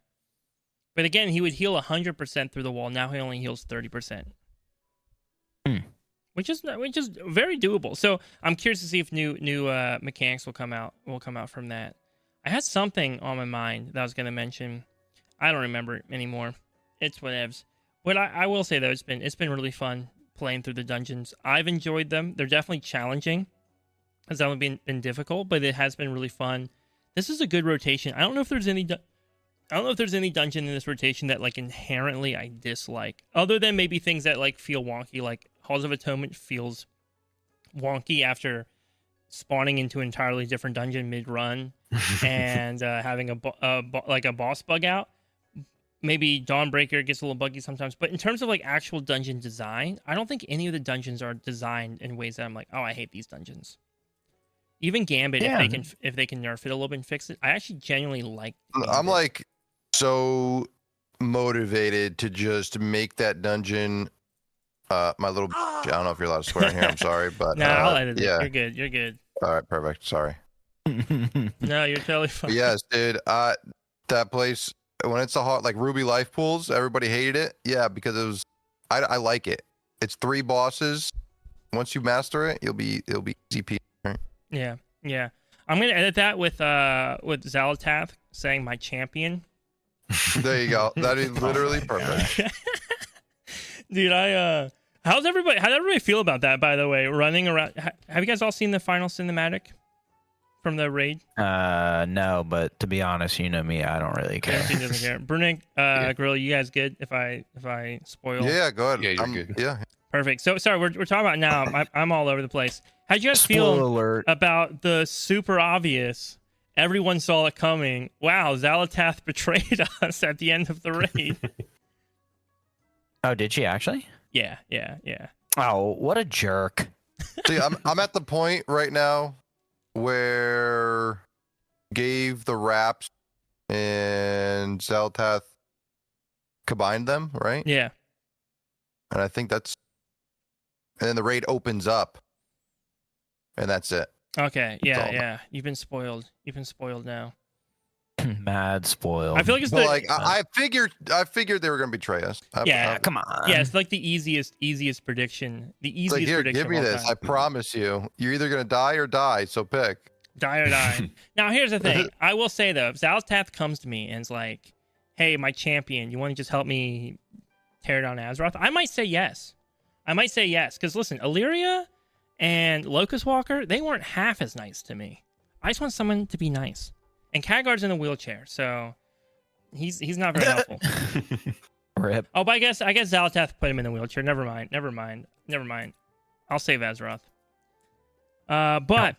A: but again, he would heal 100% through the wall. Now he only heals 30%, which is very doable. So I'm curious to see if new mechanics will come out from that. I had something on my mind that I was going to mention. I don't remember it anymore. It's whatevs. But I will say though, it's been really fun playing through the dungeons. I've enjoyed them. They're definitely challenging. It's definitely been difficult, but it has been really fun. This is a good rotation. I don't know if there's any dungeon in this rotation that like inherently I dislike, other than maybe things that like feel wonky. Like Halls of Atonement feels wonky after spawning into an entirely different dungeon mid-run and having a boss bug out. Maybe Dawnbreaker gets a little buggy sometimes, but in terms of like actual dungeon design, I don't think any of the dungeons are designed in ways that I'm like, oh, I hate these dungeons. Even Gambit, if they can nerf it a little bit and fix it, I actually genuinely like Gambit.
B: I'm like so motivated to just make that dungeon my little I don't know if you're allowed to swear in here, I'm sorry, but
A: no, I'll edit it. You're good.
B: All right, perfect. Sorry.
A: No, you're totally fine.
B: But yes, dude, that place when it's a hot like Ruby Life Pools, everybody hated it. Yeah, because it was I like it. It's 3 bosses. Once you master it, it'll be easy peasy. Right?
A: Yeah. I'm gonna edit that with Zalatath saying my champion.
B: There you go. That is literally perfect.
A: Dude, how'd everybody feel about that, by the way? Running around, have you guys all seen the final cinematic from the raid?
D: No, but to be honest, you know me, I don't really care.
A: He doesn't care. Bruniik, Gorilla, you guys good if I spoil?
B: Yeah, go ahead.
C: Yeah, you're good.
B: Yeah.
A: Perfect. So sorry, we're talking about now. I'm all over the place. How'd you guys feel about the super obvious? Everyone saw it coming. Wow, Zalatath betrayed us at the end of the raid.
D: Oh, did she actually?
A: Yeah.
D: Oh, what a jerk.
B: See, I'm at the point right now where gave the Raps and Zalatath combined them, right?
A: Yeah.
B: And I think and then the raid opens up. And that's it.
A: Okay, yeah. You've been spoiled now.
D: Mad spoiled.
A: I feel like it's
B: I figured they were gonna betray us.
D: Come on.
A: Yeah, it's like the easiest prediction. The easiest prediction.
B: Give me this. I promise you. You're either gonna die or die. So pick.
A: Die or die. Now here's the thing. I will say though, if Zalatath comes to me and is like, "Hey, my champion, you want to just help me tear down Azeroth?" I might say yes. Because listen, Illyria and Locust Walker, they weren't half as nice to me. I just want someone to be nice. And Khadgar's in a wheelchair, so he's not very helpful.
D: Rip.
A: Oh, but I guess Zalatath put him in the wheelchair. Never mind. I'll save Azeroth. But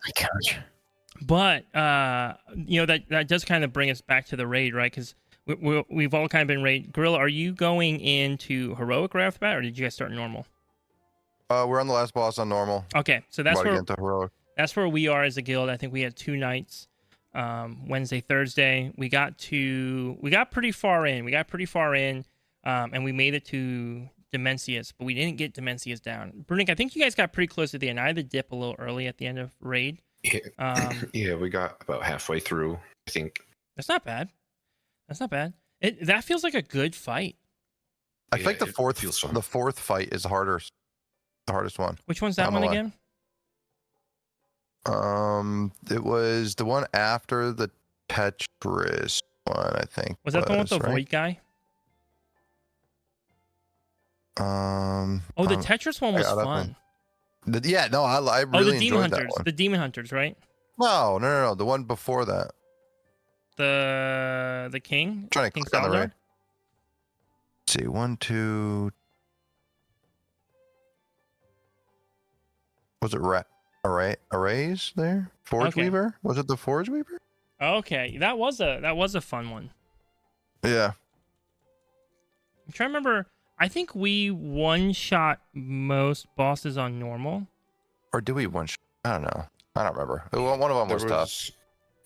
A: that does kind of bring us back to the raid, right? Because we've all kind of been raid. Gorilla, are you going into heroic right off the bat, or did you guys start normal?
B: We're on the last boss on normal.
A: Okay, so that's
B: where
A: we are as a guild. I think we had 2 nights. Wednesday, Thursday. We got pretty far in. And we made it to Demencius, but we didn't get Demencius down. Bruniik, I think you guys got pretty close at the end. I had to dip a little early at the end of raid.
C: Yeah, we got about halfway through, I think.
A: That's not bad. That feels like a good fight.
B: I think the fourth fight is harder. The hardest one.
A: Which one's that one again?
B: It was the one after the Tetris one, I think.
A: Was that the one with the Void guy? The Tetris one was fun.
B: I really enjoyed that one.
A: The Demon Hunters, right?
B: No. The one before that.
A: The king.
B: I'm trying to
A: King
B: click on the
A: Salazar?
B: raid. Let's see, 1, 2. Was it arrays there? Forge Weaver? Was it the Forge Weaver?
A: Okay, that was a fun one.
B: Yeah.
A: I'm trying to remember. I think we one-shot most bosses on normal.
B: Or do we one shot? I don't know. I don't remember. One of them was tough.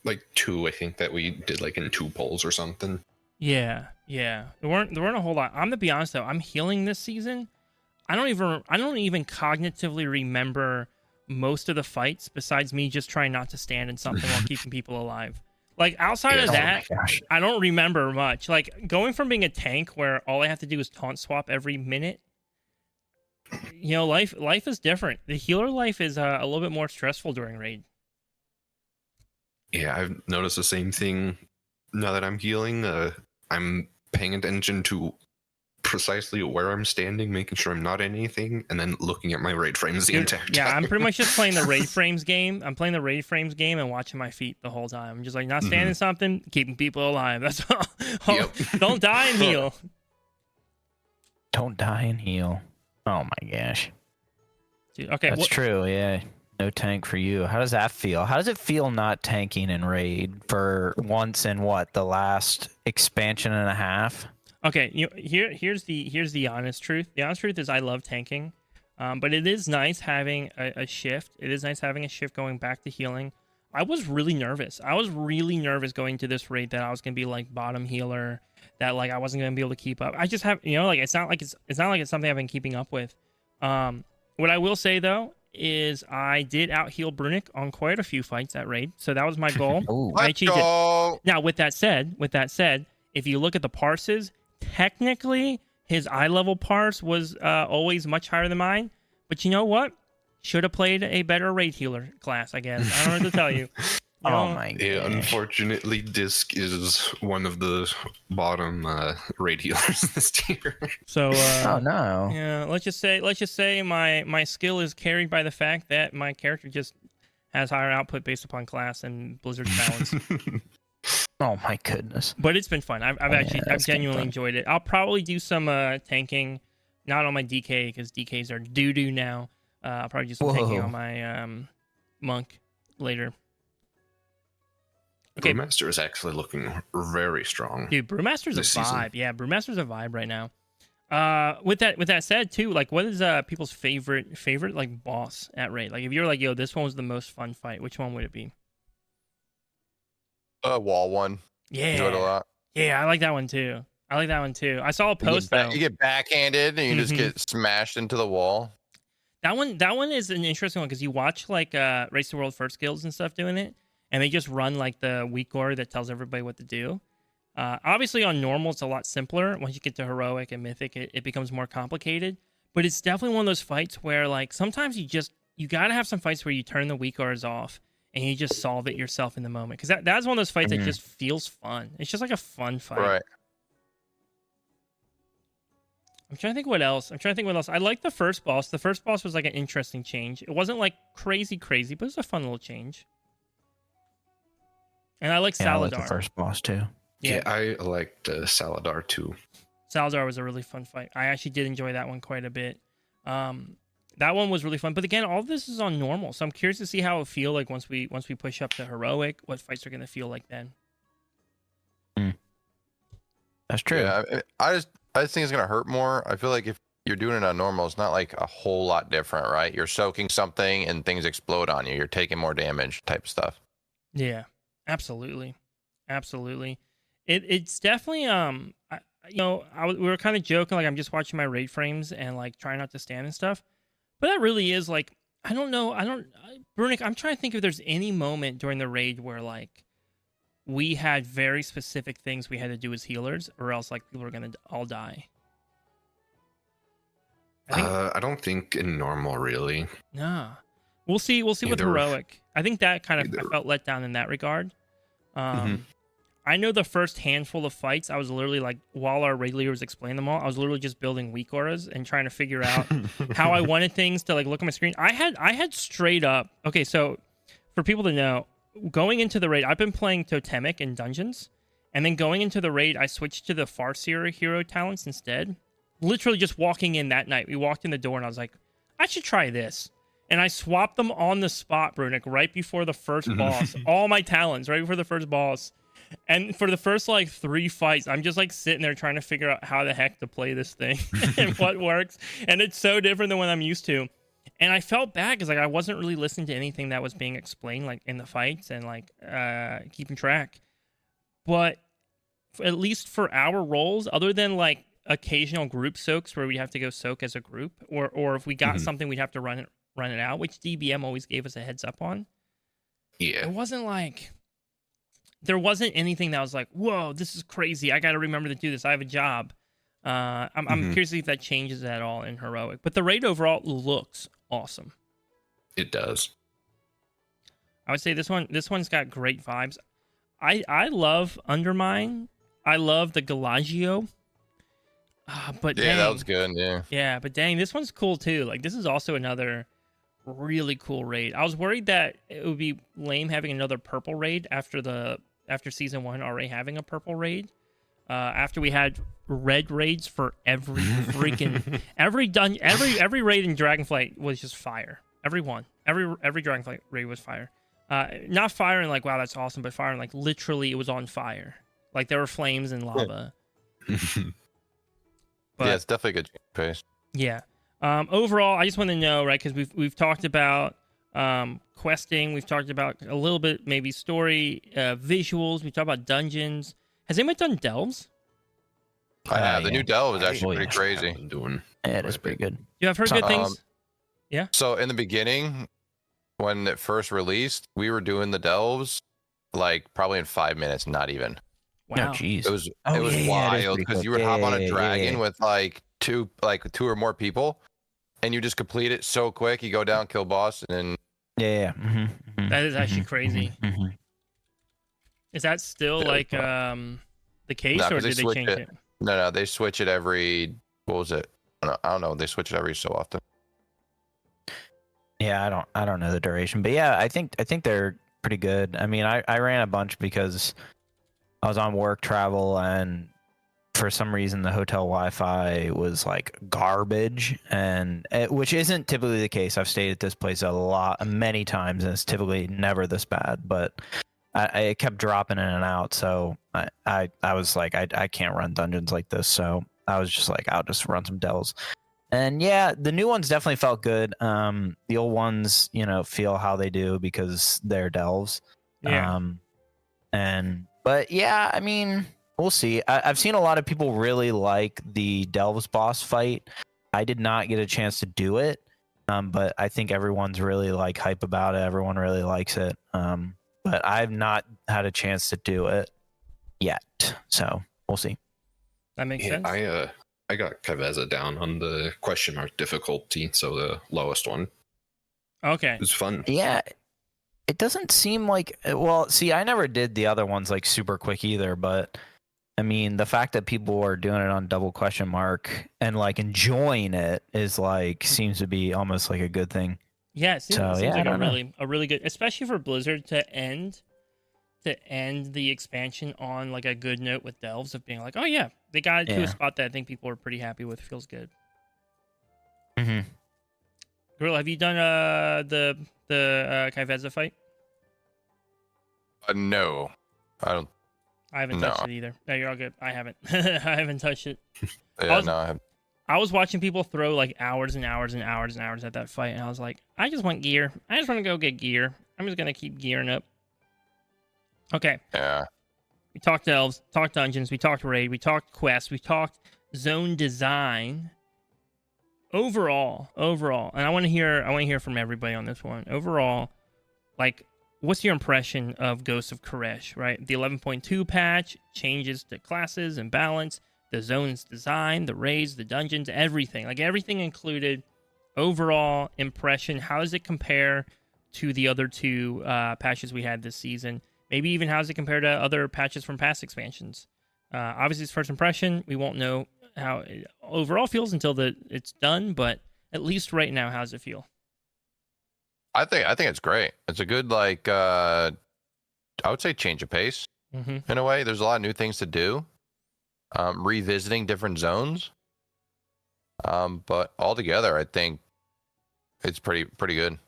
C: Like 2, I think, that we did like in 2 polls or something.
A: Yeah. There weren't a whole lot. I'm gonna be honest though. I'm healing this season. I don't even cognitively remember most of the fights besides me just trying not to stand in something while keeping people alive. Like outside of that, I don't remember much. Like going from being a tank where all I have to do is taunt swap every minute. You know, life is different. The healer life is a little bit more stressful during raid.
C: Yeah, I've noticed the same thing now that I'm healing. I'm paying attention to precisely where I'm standing, making sure I'm not in anything, and then looking at my raid frames the entire time.
A: Yeah, I'm pretty much just playing the raid frames game. I'm playing the raid frames game and watching my feet the whole time. I'm just like not standing something, keeping people alive. That's all.
C: Yep.
A: Don't die and heal.
D: Don't die and heal. Oh my gosh.
A: Dude, okay,
D: that's true. Yeah. No tank for you. How does that feel? How does it feel not tanking in raid for once in the last expansion and a half?
A: Okay, here's the honest truth. The honest truth is I love tanking, but it is nice having a shift. It is nice having a shift going back to healing. I was really nervous. Going to this raid that I was gonna be like bottom healer, that like I wasn't gonna be able to keep up. I just have like it's not like it's something I've been keeping up with. What I will say though is I did out heal Bruniik on quite a few fights at raid, so that was my goal. I achieved it. Now with that said, if you look at the parses, technically his eye level parse was always much higher than mine, but you know what? Should have played a better raid healer class, I guess. I don't know what to tell you.
D: Oh my god.
C: Yeah, unfortunately, Disc is one of the bottom raid healers this tier.
A: So
D: oh no.
A: Yeah, let's just say my skill is carried by the fact that my character just has higher output based upon class and Blizzard's balance.
D: Oh my goodness.
A: But it's been fun. I've genuinely enjoyed it. I'll probably do some tanking, not on my DK because DKs are doo-doo now. I'll probably do some tanking on my monk later.
C: Okay. Brewmaster is actually looking very strong.
A: Dude, Brewmaster's a vibe. Season. Yeah, Brewmaster's a vibe right now. With that said too, like what is people's favorite like boss at raid? Like if you're like, yo, this one was the most fun fight, which one would it be?
B: Wall one.
A: Yeah.
B: Enjoyed a lot.
A: Yeah, I like that one too. I saw a post though.
B: You get backhanded and you just get smashed into the wall.
A: That one is an interesting one because you watch like Race the World First Guilds and stuff doing it, and they just run like the weak gore that tells everybody what to do. Obviously on normal it's a lot simpler. Once you get to heroic and mythic, it becomes more complicated. But it's definitely one of those fights where like sometimes you gotta have some fights where you turn the weak gores off and you just solve it yourself in the moment. Because that's one of those fights that just feels fun. It's just like a fun fight.
B: Right.
A: I'm trying to think what else. I like the first boss. The first boss was like an interesting change. It wasn't like crazy, but it was a fun little change. And I like Salazar. I like
D: the first boss too.
C: Yeah, I liked Salazar too.
A: Salazar was a really fun fight. I actually did enjoy that one quite a bit. That one was really fun. But again, all of this is on normal, so I'm curious to see how it'll feel like once we push up to heroic. What fights are going to feel like then?
D: That's true.
B: Yeah, I just think it's going to hurt more. I feel like if you're doing it on normal, it's not like a whole lot different, right? You're soaking something and things explode on you. You're taking more damage type of stuff.
A: Yeah, absolutely. It's definitely we were kind of joking like I'm just watching my raid frames and like trying not to stand and stuff, but that really is like I don't know. Bruniik, I'm trying to think if there's any moment during the raid where like we had very specific things we had to do as healers, or else like people are gonna all die.
C: I don't think in normal really.
A: Nah, we'll see with heroic. I think that kind of I felt let down in that regard. I know the first handful of fights, I was literally like, while our raid leader was explaining them all, I was literally just building weak auras and trying to figure out how I wanted things to like look at my screen. I had straight up. Okay, so for people to know, going into the raid, I've been playing Totemic in dungeons, and then going into the raid, I switched to the Farseer hero talents instead. Literally just walking in that night, we walked in the door, and I was like, I should try this. And I swapped them on the spot, Bruniik, right before the first boss. All my talents, right before the first boss. And for the first, like, 3 fights, I'm just, like, sitting there trying to figure out how the heck to play this thing and what works. And it's so different than what I'm used to. And I felt bad because, like, I wasn't really listening to anything that was being explained, like, in the fights and, like, keeping track. But at least for our roles, other than, like, occasional group soaks where we have to go soak as a group, or if we got something, we'd have to run it out, which DBM always gave us a heads up on.
C: Yeah.
A: It wasn't like... There wasn't anything that was like, whoa, this is crazy. I got to remember to do this. I have a job. I'm curious if that changes at all in Heroic. But the raid overall looks awesome.
C: It does.
A: I would say this one's got great vibes. I love Undermine. I love the Galagio. But
B: yeah, that was good. Yeah.
A: Yeah, but dang, this one's cool too. Like, this is also another really cool raid. I was worried that it would be lame having another purple raid after season 1 already having a purple raid. After we had red raids for every freaking every raid in Dragonflight was just fire. Every Dragonflight raid was fire. Not fire and like, wow, that's awesome, but fire and like literally it was on fire. Like there were flames and lava.
B: But, yeah, it's definitely a good pace.
A: Yeah. Overall, I just want to know, right? Because we've talked about questing, we've talked about a little bit maybe story, visuals. We talked about dungeons. Has anyone done delves?
B: I have. The new delve is actually pretty crazy.
D: Yeah, it is pretty good.
A: You have heard good things. Yeah.
B: So in the beginning, when it first released, we were doing the delves like probably in 5 minutes, not even.
A: Wow.
D: Oh, jeez.
B: It was wild because you would hop on a dragon with like two or more people, and you just complete it so quick. You go down, kill boss, and then
A: That is actually crazy. Is that still like the case, or did they change it?
B: No, they switch it every. What was it? I don't know. They switch it every so often.
D: Yeah, I don't know the duration, but yeah, I think they're pretty good. I mean, I ran a bunch because I was on work travel, and for some reason the hotel Wi-Fi was like garbage, and which isn't typically the case. I've stayed at this place many times, and it's typically never this bad. But I kept dropping in and out, so I was like, I can't run dungeons like this. So I was just like, I'll just run some delves. And yeah, the new ones definitely felt good. The old ones, feel how they do because they're delves.
A: Yeah.
D: But yeah, I mean, we'll see. I've seen a lot of people really like the delves boss fight. I did not get a chance to do it, but I think everyone's really like hype about it. Everyone really likes it. But I've not had a chance to do it yet, so we'll see.
A: That makes sense.
C: I got Kaveza down on the question mark difficulty, so the lowest one.
A: Okay.
C: It was fun.
D: Yeah. It doesn't seem like... Well, see, I never did the other ones like super quick either, but I mean, the fact that people are doing it on double question mark and like enjoying it is like, seems to be almost like a good thing.
A: Yeah, it seems like a really good... Especially for Blizzard to end the expansion on like a good note with delves of being like, oh yeah, they got it to a spot that I think people are pretty happy with. Feels good. Gorilla, have you done the Kaveza fight?
B: No, I don't.
A: I haven't touched it either. No, you're all good. I haven't. I haven't touched it.
B: I haven't.
A: I was watching people throw like hours and hours and hours and hours at that fight, and I was like, I just want gear. I just want to go get gear. I'm just gonna keep gearing up. Okay.
B: Yeah.
A: We talked elves, talked dungeons, we talked raid, we talked quests, we talked zone design. Overall, and I want to hear from everybody on this one. Overall, like, what's your impression of Ghosts of Koresh? Right, the 11.2 patch, changes to classes and balance, the zones design, the raids, the dungeons, everything, like everything included. Overall impression. How does it compare to the other two patches we had this season? Maybe even how does it compare to other patches from past expansions? Obviously, it's first impression. We won't know how it overall feels until it's done, but at least right now, how does it feel?
B: I think it's great. It's a good I would say change of pace in a way. There's a lot of new things to do. Revisiting different zones. But altogether, I think it's pretty good.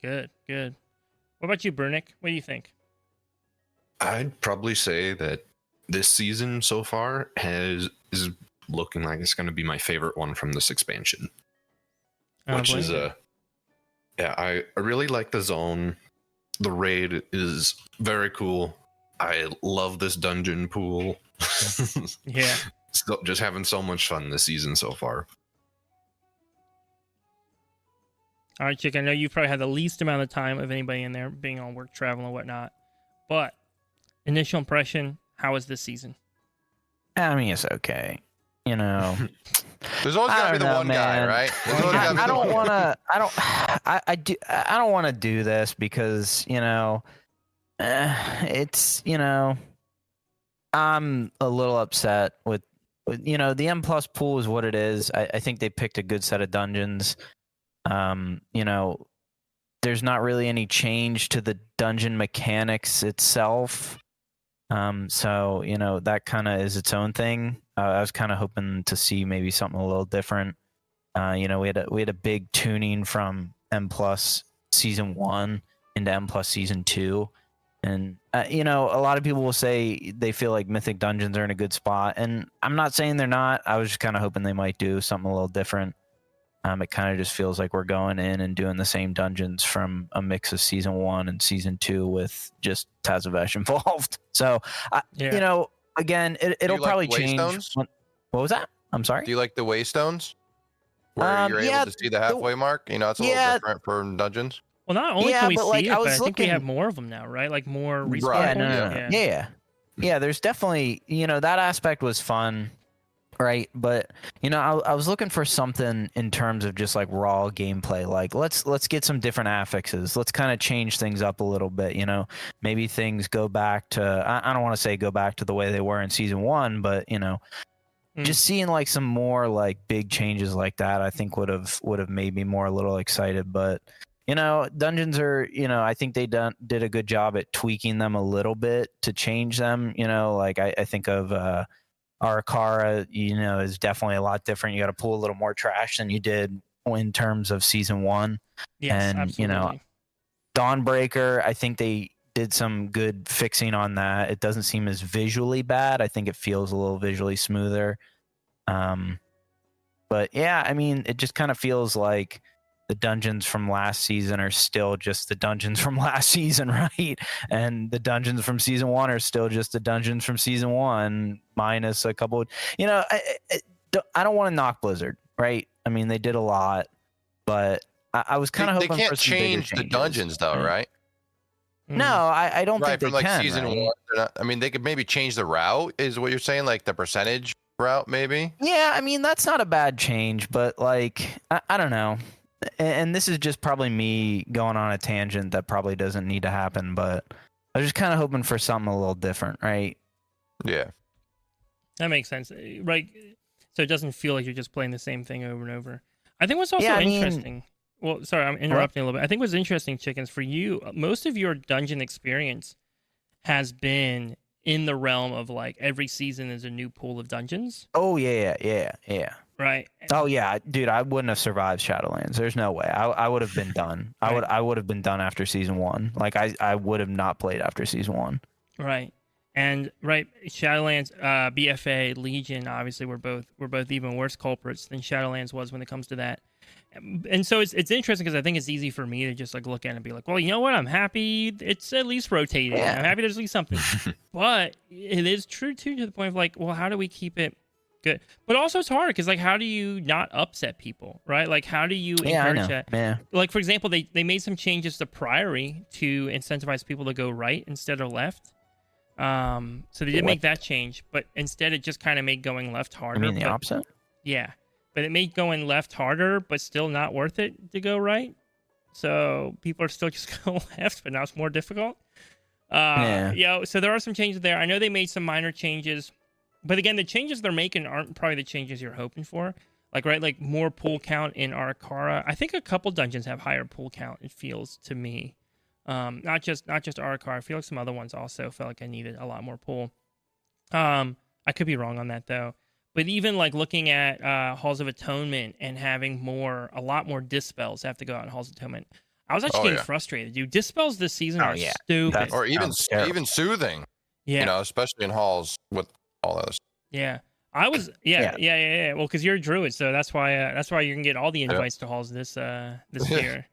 A: Good. What about you, Bruniik? What do you think?
C: I'd probably say that this season so far is looking like it's going to be my favorite one from this expansion. Which is I really like the zone. The raid is very cool. I love this dungeon pool.
A: Yeah.
C: Still just having so much fun this season so far.
A: All right, Chick, I know you've probably had the least amount of time of anybody in there being on work, travel, and whatnot. But initial impression, how was this season?
D: I mean, it's okay. You know,
B: there's always gotta be the one guy, right?
D: I don't want to. I don't want to do this because it's I'm a little upset with the M plus pool is what it is. I think they picked a good set of dungeons. There's not really any change to the dungeon mechanics itself. So that kind of is its own thing. I was kind of hoping to see maybe something a little different. We had a big tuning from M plus season 1 into M plus season 2. And a lot of people will say they feel like Mythic Dungeons are in a good spot, and I'm not saying they're not. I was just kind of hoping they might do something a little different. It kind of just feels like we're going in and doing the same dungeons from a mix of season 1 and season 2 with just Tazavesh involved. So, again, it'll probably change. What was that? I'm sorry.
B: Do you like the waystones? Where you're able to see the halfway mark? It's a little different from dungeons.
A: Well, not only can we see it, but I think we have more of them now, right? Like more respawn points.
D: Yeah, there's definitely, that aspect was fun. Right, but I was looking for something in terms of just like raw gameplay. Like let's get some different affixes. Let's kind of change things up a little bit. Maybe things go back to I don't want to say go back to the way they were in season 1, but just seeing like some more like big changes like that, I think would have made me more a little excited. But dungeons are I think they did a good job at tweaking them a little bit to change them. Like I think of. Arakara, is definitely a lot different. You got to pull a little more trash than you did in terms of season 1.
A: Yes,
D: and
A: absolutely.
D: Dawnbreaker, I think they did some good fixing on that. It doesn't seem as visually bad. I think it feels a little visually smoother. But yeah, I mean, it just kind of feels like the dungeons from last season are still just the dungeons from last season, right? And the dungeons from season 1 are still just the dungeons from season 1, minus a couple. I don't want to knock Blizzard, right? I mean, they did a lot, but I was kind of hoping
B: they can't
D: for some
B: change the dungeons, though, right?
D: No, I don't think they
B: from like
D: can.
B: Season 1, I mean, they could maybe change the route, is what you're saying, like the percentage route, maybe.
D: Yeah, I mean that's not a bad change, but like I don't know. And this is just probably me going on a tangent that probably doesn't need to happen, but I was just kind of hoping for something a little different, right?
B: Yeah.
A: That makes sense, right? So it doesn't feel like you're just playing the same thing over and over. I think what's also interesting... Well, sorry, I'm interrupting a little bit. I think what's interesting, Chickens, for you, most of your dungeon experience has been in the realm of like every season is a new pool of dungeons.
D: Oh, yeah. Right. Oh yeah, dude, I wouldn't have survived Shadowlands. There's no way. I would have been done.
A: Right.
D: I would have been done after season 1. Like I would have not played after season 1.
A: Right. And Shadowlands, BFA, Legion, obviously we're both even worse culprits than Shadowlands was when it comes to that. And so it's interesting because I think it's easy for me to just like look at it and be like, well, you know what? I'm happy it's at least rotating. Yeah. I'm happy there's at least something. But it is true too, to the point of like, well, how do we keep it good? But also it's hard because like how do you not upset people, right? Like how do you encourage that?
D: Yeah.
A: Like for example, they made some changes to Priory to incentivize people to go right instead of left. So they did make that change, but instead it just kind of made going left harder.
D: You mean the opposite?
A: Yeah. But it made going left harder, but still not worth it to go right. So people are still just going left, but now it's more difficult. So there are some changes there. I know they made some minor changes. But again, the changes they're making aren't probably the changes you're hoping for. Like more pool count in Arakara. I think a couple dungeons have higher pool count, it feels to me. Not just our car. I feel like some other ones also felt like I needed a lot more pull. I could be wrong on that though. But even like looking at Halls of Atonement and having a lot more dispels have to go out in Halls of Atonement. I was actually getting frustrated, dude. Dispels this season are stupid.
B: Or even soothing.
A: Yeah.
B: You know, especially in halls with all those.
A: Yeah. I was yeah. Well, because you're a druid, so that's why you can get all the invites to halls this year.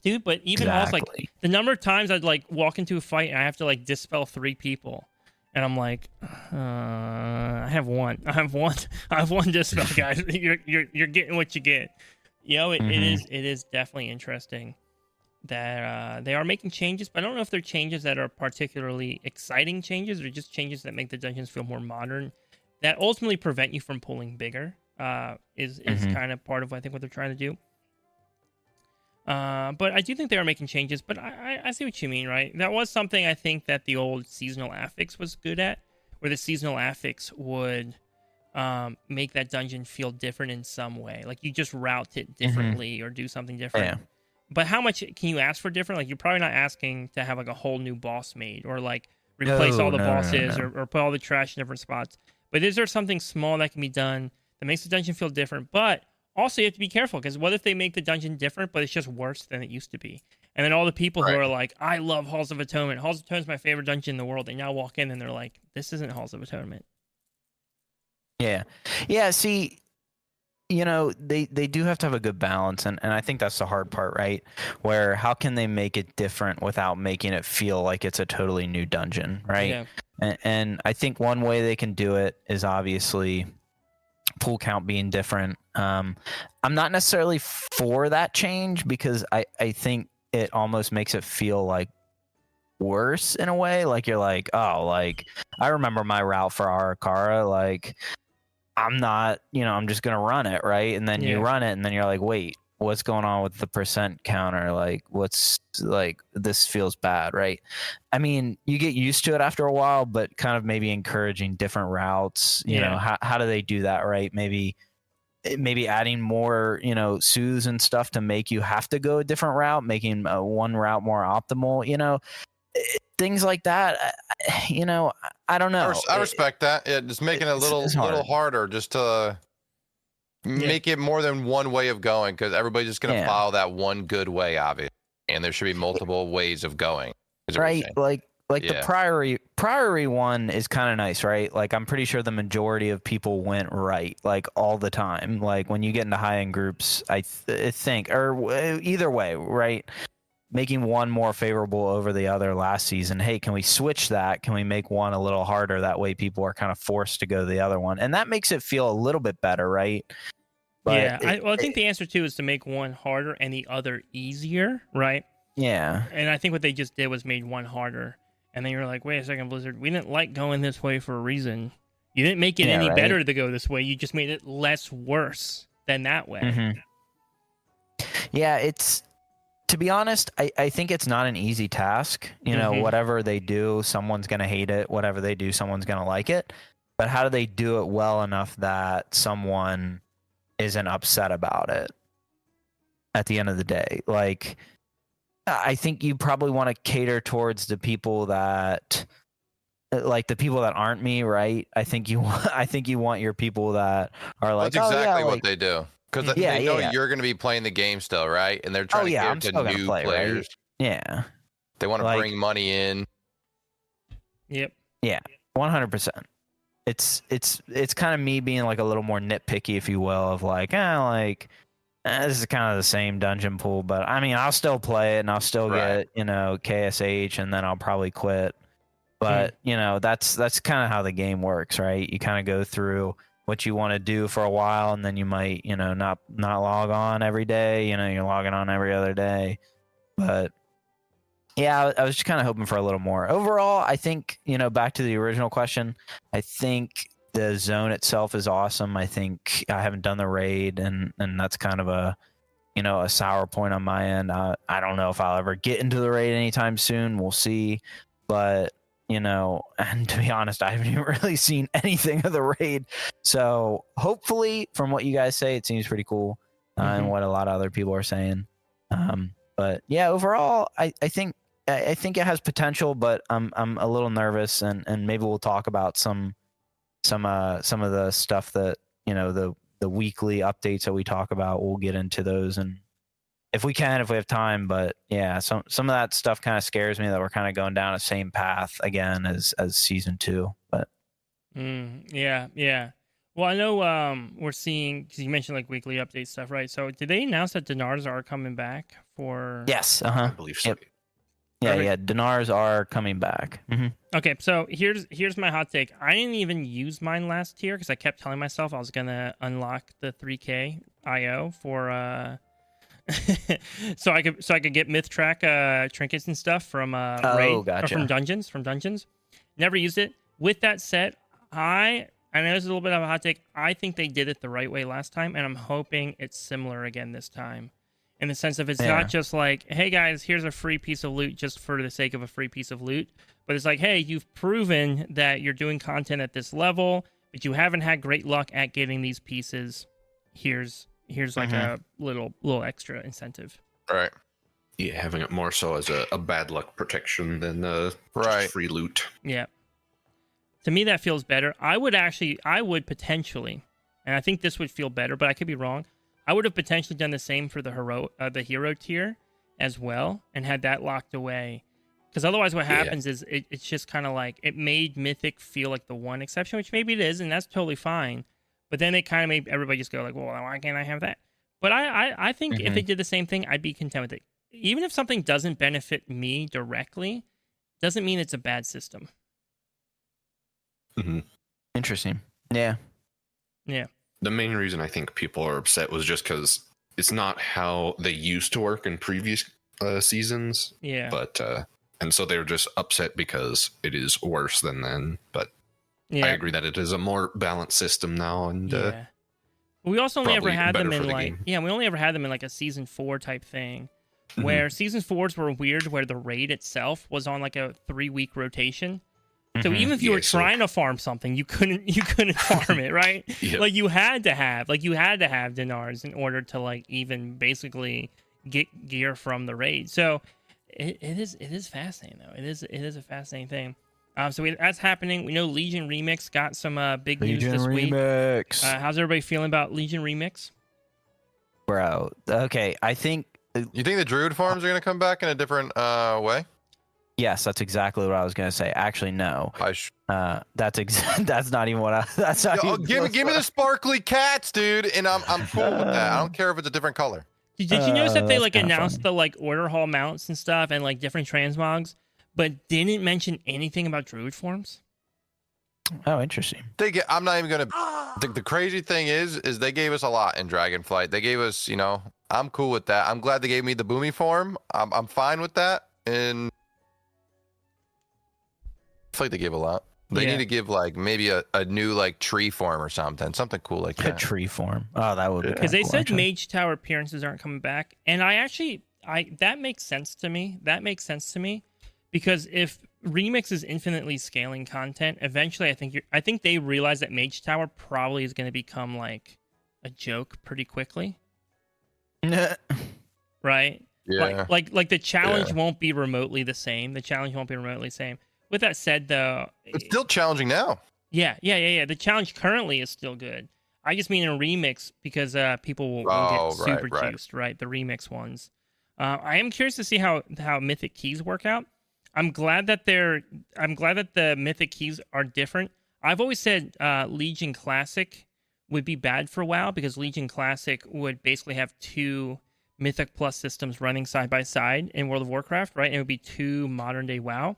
A: Dude, but even halls, like the number of times I'd like walk into a fight and I have to like dispel 3 people. And I'm like, I have one dispel, guys. You're getting what you get. You know, it is definitely interesting that they are making changes, but I don't know if they're changes that are particularly exciting changes or just changes that make the dungeons feel more modern that ultimately prevent you from pulling bigger. Is kind of part of I think what they're trying to do. But I do think they are making changes, but I see what you mean, right? That was something I think that the old seasonal affix was good at, where the seasonal affix would make that dungeon feel different in some way. Like you just route it differently or do something different. Yeah. But how much can you ask for different? Like you're probably not asking to have like a whole new boss made or like replace all the bosses or put all the trash in different spots. But is there something small that can be done that makes the dungeon feel different? But also, you have to be careful, because what if they make the dungeon different, but it's just worse than it used to be? And then all the people who are like, I love Halls of Atonement. Halls of Atonement is my favorite dungeon in the world. They now walk in and they're like, this isn't Halls of Atonement.
D: Yeah. Yeah, see, you know, they do have to have a good balance. And I think that's the hard part, right? Where how can they make it different without making it feel like it's a totally new dungeon, right? Yeah. And I think one way they can do it is obviously pool count being different. I'm not necessarily for that change because I think it almost makes it feel like worse in a way. Like you're like, oh, like I remember my route for Arakara, like I'm not, you know, I'm just gonna run it, right? And then you run it and then you're like, wait, what's going on with the percent counter? Like what's like this feels bad, right? I mean, you get used to it after a while, but kind of maybe encouraging different routes, you know, how do they do that, right? Maybe adding more, you know, soothes and stuff to make you have to go a different route, making one route more optimal, you know, things like that. You know, I don't know.
B: I respect that. Yeah, just making it a little harder just to make it more than one way of going, because everybody's just going to follow that one good way, obviously. And there should be multiple ways of going.
D: Right. Like the priory one is kind of nice, right? Like I'm pretty sure the majority of people went right, like all the time. Like when you get into high end groups, I think, or either way, right? Making one more favorable over the other last season. Hey, can we switch that? Can we make one a little harder? That way people are kind of forced to go to the other one. And that makes it feel a little bit better, right?
A: But I think the answer too is to make one harder and the other easier, right?
D: Yeah.
A: And I think what they just did was made one harder. And then you're like, wait a second, Blizzard, we didn't like going this way for a reason. You didn't make it any better to go this way. You just made it less worse than that way.
D: Mm-hmm. Yeah, it's, to be honest, I think it's not an easy task. You know, whatever they do, someone's going to hate it. Whatever they do, someone's going to like it. But how do they do it well enough that someone isn't upset about it at the end of the day? Like, I think you probably want to cater towards the people that, like the people that aren't me, right? I think you want your people that are like,
B: that's exactly what they do, because they know you're going to be playing the game still, right? And they're trying to cater to new players. Right?
D: Yeah,
B: they want to bring money in.
A: Yep.
D: Yeah, 100%. It's kind of me being like a little more nitpicky, if you will, of like, this is kind of the same dungeon pool, but I mean, I'll still play it and I'll still get, you know, KSH, and then I'll probably quit. But, you know, that's kind of how the game works, right? You kind of go through what you want to do for a while, and then you might, you know, not log on every day. You know, you're logging on every other day. But yeah, I was just kind of hoping for a little more. Overall, I think, you know, back to the original question, I think the zone itself is awesome. I think I haven't done the raid, and that's kind of a, you know, a sour point on my end. I don't know if I'll ever get into the raid anytime soon. We'll see. But, you know, and to be honest, I haven't even really seen anything of the raid. So hopefully, from what you guys say, it seems pretty cool, and what a lot of other people are saying. But yeah, overall, I think it has potential, but I'm a little nervous, and maybe we'll talk about some of the stuff that the weekly updates that we talk about. We'll get into those, and if we have time. But yeah, some of that stuff kind of scares me that we're kind of going down the same path again as season 2. But
A: yeah. Well, I know we're seeing, because you mentioned like weekly update stuff, right? So did they announce that Dinars are coming back for?
D: Yes,
C: I believe so.
D: Yep. Yeah, Dinars are coming back. Mm-hmm.
A: Okay, so here's my hot take. I didn't even use mine last tier because I kept telling myself I was gonna unlock the 3K IO for so I could get myth track trinkets and stuff from raid, or from dungeons. Never used it. With that said, I know this is a little bit of a hot take. I think they did it the right way last time, and I'm hoping it's similar again this time. In the sense of it's not just like, hey guys, here's a free piece of loot just for the sake of a free piece of loot. But it's like, hey, you've proven that you're doing content at this level, but you haven't had great luck at getting these pieces. Here's like a little extra incentive.
B: Right.
C: Yeah, having it more so as a bad luck protection than just free loot.
A: Yeah. To me, that feels better. I would potentially, and I think this would feel better, but I could be wrong. I would have potentially done the same for the hero tier as well, and had that locked away. Because otherwise what happens is it's just kind of like, it made Mythic feel like the one exception, which maybe it is, and that's totally fine. But then it kind of made everybody just go like, well, why can't I have that? But I think if they did the same thing, I'd be content with it. Even if something doesn't benefit me directly, doesn't mean it's a bad system.
C: Mm-hmm.
D: Interesting. Yeah.
C: The main reason I think people are upset was just because it's not how they used to work in previous seasons.
A: Yeah.
C: But and so they were just upset because it is worse than then. But I agree that it is a more balanced system now, and
A: we also only ever had them in we only ever had them in like a season 4 type thing, where season 4s were weird, where the raid itself was on like a 3-week rotation. So even if you were trying to farm something, you couldn't farm it, right? Like you had to have dinars in order to like even basically get gear from the raid. So it is fascinating though. It is a fascinating thing. So that's happening. We know Legion Remix got some big news this week. How's everybody feeling about Legion Remix?
D: Bro, okay, I think.
B: You think the Druid farms are gonna come back in a different way?
D: Yes, that's exactly what I was gonna say. Actually, no. That's not even what I. That's not.
B: Give me the sparkly cats, dude, and I'm cool with that. I don't care if it's a different color.
A: Did you notice that they like announced the like order hall mounts and stuff and like different transmogs, but didn't mention anything about Druid forms?
D: Oh, interesting.
B: I'm not even gonna. The crazy thing is they gave us a lot in Dragonflight. They gave us, I'm cool with that. I'm glad they gave me the Boomy form. I'm fine with that. And I feel like they give a lot. They need to give like maybe a new like tree form or something cool like that.
D: A tree form. Oh, that would be
A: because they
D: cool,
A: said
D: actually.
A: Mage Tower appearances aren't coming back, and that makes sense to me. Because if Remix is infinitely scaling content, eventually I think they realize that Mage Tower probably is going to become like a joke pretty quickly. Right?
B: Yeah.
A: Like the challenge won't be remotely the same. With that said, though,
B: it's still challenging now.
A: Yeah. The challenge currently is still good. I just mean in a remix because people will get super juiced, right? The remix ones. I am curious to see how Mythic Keys work out. I'm glad that the Mythic Keys are different. I've always said Legion Classic would be bad for WoW because Legion Classic would basically have 2 Mythic Plus systems running side by side in World of Warcraft, right? And it would be 2 modern day WoW.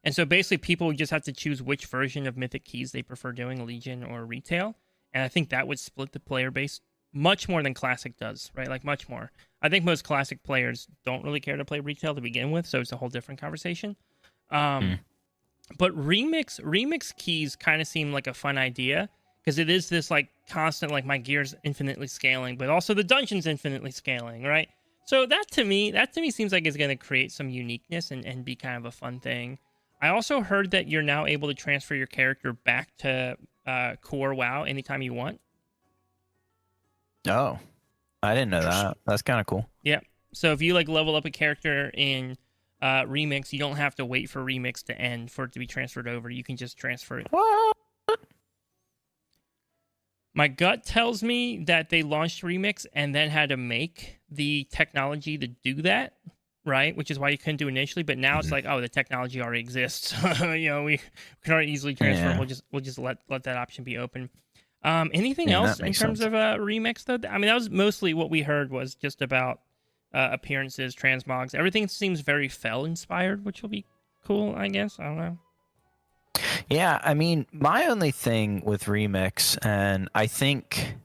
A: And so basically people would just have to choose which version of Mythic Keys they prefer doing, Legion or Retail. And I think that would split the player base much more than Classic does, right? Like much more. I think most Classic players don't really care to play Retail to begin with, so it's a whole different conversation. But Remix Keys kind of seem like a fun idea because it is this like constant, like my gear's infinitely scaling, but also the dungeon's infinitely scaling, right? So that to me seems like it's going to create some uniqueness and be kind of a fun thing. I also heard that you're now able to transfer your character back to core WoW anytime you want.
D: Oh, I didn't know that. That's kind of cool.
A: Yeah. So if you like level up a character in Remix, you don't have to wait for Remix to end for it to be transferred over. You can just transfer it.
D: What?
A: My gut tells me that they launched Remix and then had to make the technology to do that, right? Which is why you couldn't do it initially. But now it's like, oh, the technology already exists. We can already easily transfer.
D: Yeah.
A: We'll just let that option be open. Anything else in terms of Remix though? I mean, that was mostly what we heard was just about appearances, transmogs. Everything seems very Fell inspired, which will be cool, I guess. I don't know.
D: Yeah, I mean, my only thing with Remix, and I think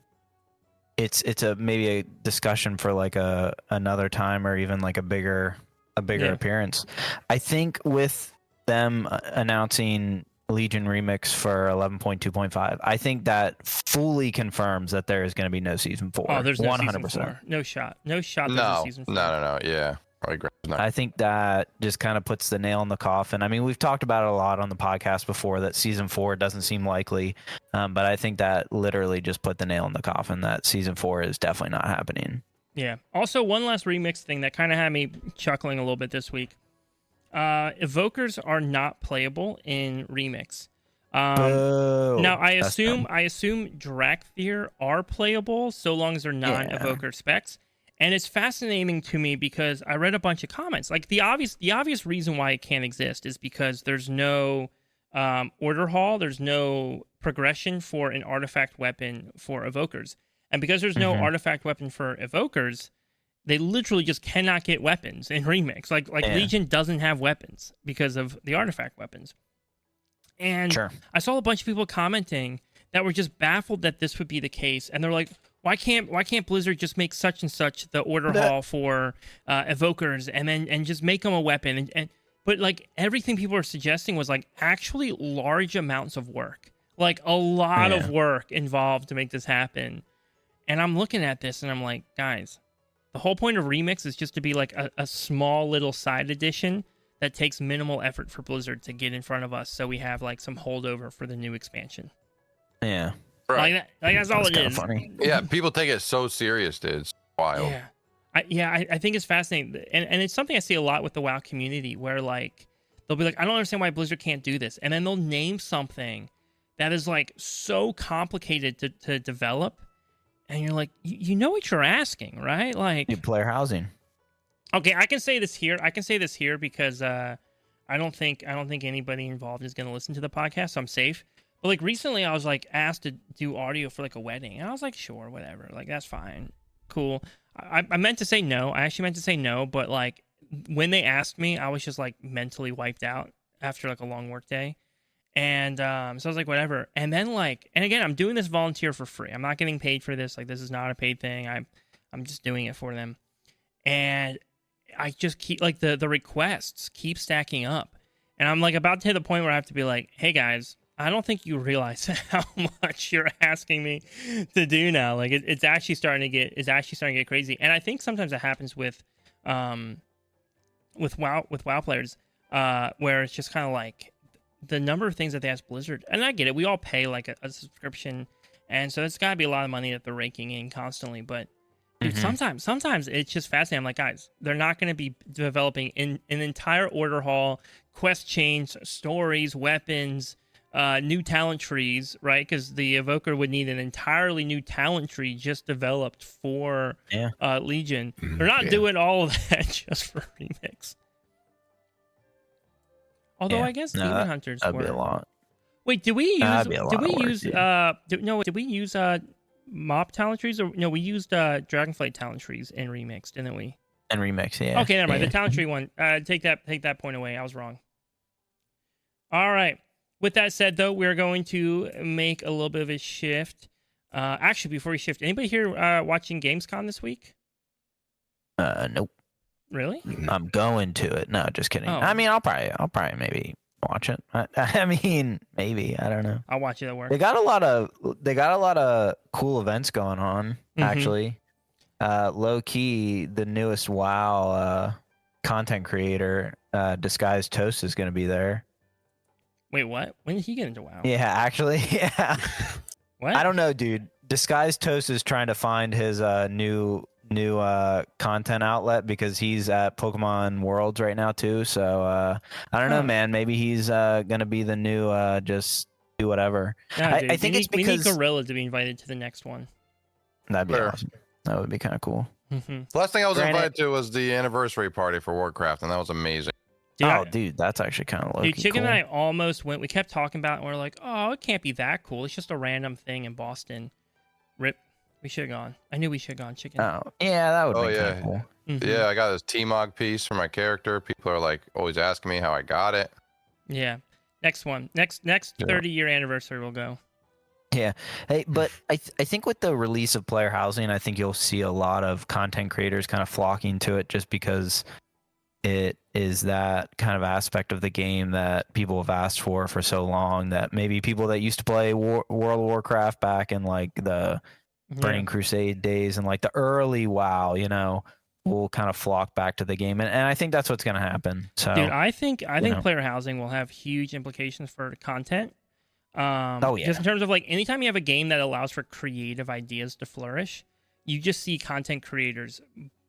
D: it's maybe a discussion for like another time or even like a bigger appearance. I think with them announcing Legion Remix for 11.2.5, I think that fully confirms that there is going to be no season 4.
A: Oh, there's no 100%. Season 4. No shot. No shot there's a season 4.
B: No. Yeah.
D: I think that just kind of puts the nail in the coffin. I mean, we've talked about it a lot on the podcast before that season 4 doesn't seem likely, but I think that literally just put the nail in the coffin that season 4 is definitely not happening.
A: Yeah. Also, one last Remix thing that kind of had me chuckling a little bit this week. Evokers are not playable in Remix. Now, I assume Drakthir are playable so long as they're non-evoker specs. And it's fascinating to me because I read a bunch of comments. Like the obvious reason why it can't exist is because there's no order hall, there's no progression for an artifact weapon for evokers. And because there's no artifact weapon for evokers, they literally just cannot get weapons in Remix. Like Legion doesn't have weapons because of the artifact weapons. And I saw a bunch of people commenting that were just baffled that this would be the case. And they're like, why can't Blizzard just make such and such the order hall for evokers and just make them a weapon? But like everything people are suggesting was like actually large amounts of work, like a lot of work involved to make this happen. And I'm looking at this and I'm like, guys, the whole point of Remix is just to be like a small little side edition that takes minimal effort for Blizzard to get in front of us, so we have like some holdover for the new expansion.
D: Yeah.
B: Right.
A: Like that's all it is.
D: Funny.
B: Yeah, people take it so serious, dude. It's wild.
A: Yeah. I think it's fascinating. And it's something I see a lot with the WoW community where like they'll be like, I don't understand why Blizzard can't do this. And then they'll name something that is like so complicated to develop. And you're like, you know what you're asking, right? Like
D: new player housing.
A: Okay, I can say this here because I don't think anybody involved is going to listen to the podcast, so I'm safe. But like recently I was like asked to do audio for like a wedding, and I was like, sure, whatever, like that's fine, cool. I meant to say no. I actually meant to say no, but like when they asked me, I was just like mentally wiped out after like a long work day. And so I was like, whatever. And then like, and again, I'm doing this volunteer for free. I'm not getting paid for this. Like this is not a paid thing. I'm just doing it for them. And I just keep like the requests keep stacking up. And I'm like about to hit the point where I have to be like, hey guys, I don't think you realize how much you're asking me to do now. Like it's actually starting to get crazy. And I think sometimes it happens with WoW players, where it's just kind of like the number of things that they ask Blizzard. And I get it. We all pay like a subscription, and so it's got to be a lot of money that they're raking in constantly. But dude, sometimes it's just fascinating. I'm like, guys, they're not going to be developing an entire order hall, quest chains, stories, weapons, new talent trees, right? Because the evoker would need an entirely new talent tree just developed for Legion. They're not doing all of that just for Remix. Although I guess Demon Hunters
D: that'd
A: were.
D: Be a lot.
A: Wait, did we use mob talent trees, or no? We used Dragonflight talent trees in Remix, didn't we?
D: In Remix, yeah.
A: Okay, never mind. The talent tree one. Take that point away. I was wrong. All right. With that said, though, we're going to make a little bit of a shift. Actually, before we shift, anybody here watching Gamescom this week?
D: Nope.
A: Really?
D: I'm going to it. No, just kidding. I mean, I'll probably maybe watch it. I mean, maybe, I don't know.
A: I'll watch it at work.
D: They got a lot of cool events going on. Actually, low key, the newest WoW content creator, Disguised Toast, is going to be there.
A: Wait, what? When did he get into WoW?
D: Yeah, actually, yeah.
A: What?
D: I don't know, dude. Disguised Toast is trying to find his new new content outlet because he's at Pokemon Worlds right now too. So I don't know, man. Maybe he's gonna be the new just do whatever.
A: No,
D: I think it's because
A: we need Gorilla to be invited to the next one.
D: That'd be awesome. That would be kind of cool.
A: Mm-hmm.
B: The last thing I was invited to was the anniversary party for Warcraft, and that was amazing.
D: Dude, that's actually kind of
A: Dude, Chicken
D: cool.
A: and I almost went. We kept talking about it, and we're like, oh, it can't be that cool. It's just a random thing in Boston. Rip. We should have gone. I knew we should have gone, Chicken.
D: Oh, yeah, that would be kind of cool.
A: Mm-hmm.
B: Yeah, I got this T-Mog piece for my character. People are like always asking me how I got it.
A: Yeah. Next one. Next 30-year anniversary we'll go.
D: Yeah. Hey, but I think with the release of player housing, I think you'll see a lot of content creators kind of flocking to it just because it is that kind of aspect of the game that people have asked for so long that maybe people that used to play World of Warcraft back in like the Burning Crusade days and like the early WoW, will kind of flock back to the game. And I think that's what's going to happen. So,
A: dude, I think player housing will have huge implications for content. Just in terms of like anytime you have a game that allows for creative ideas to flourish, you just see content creators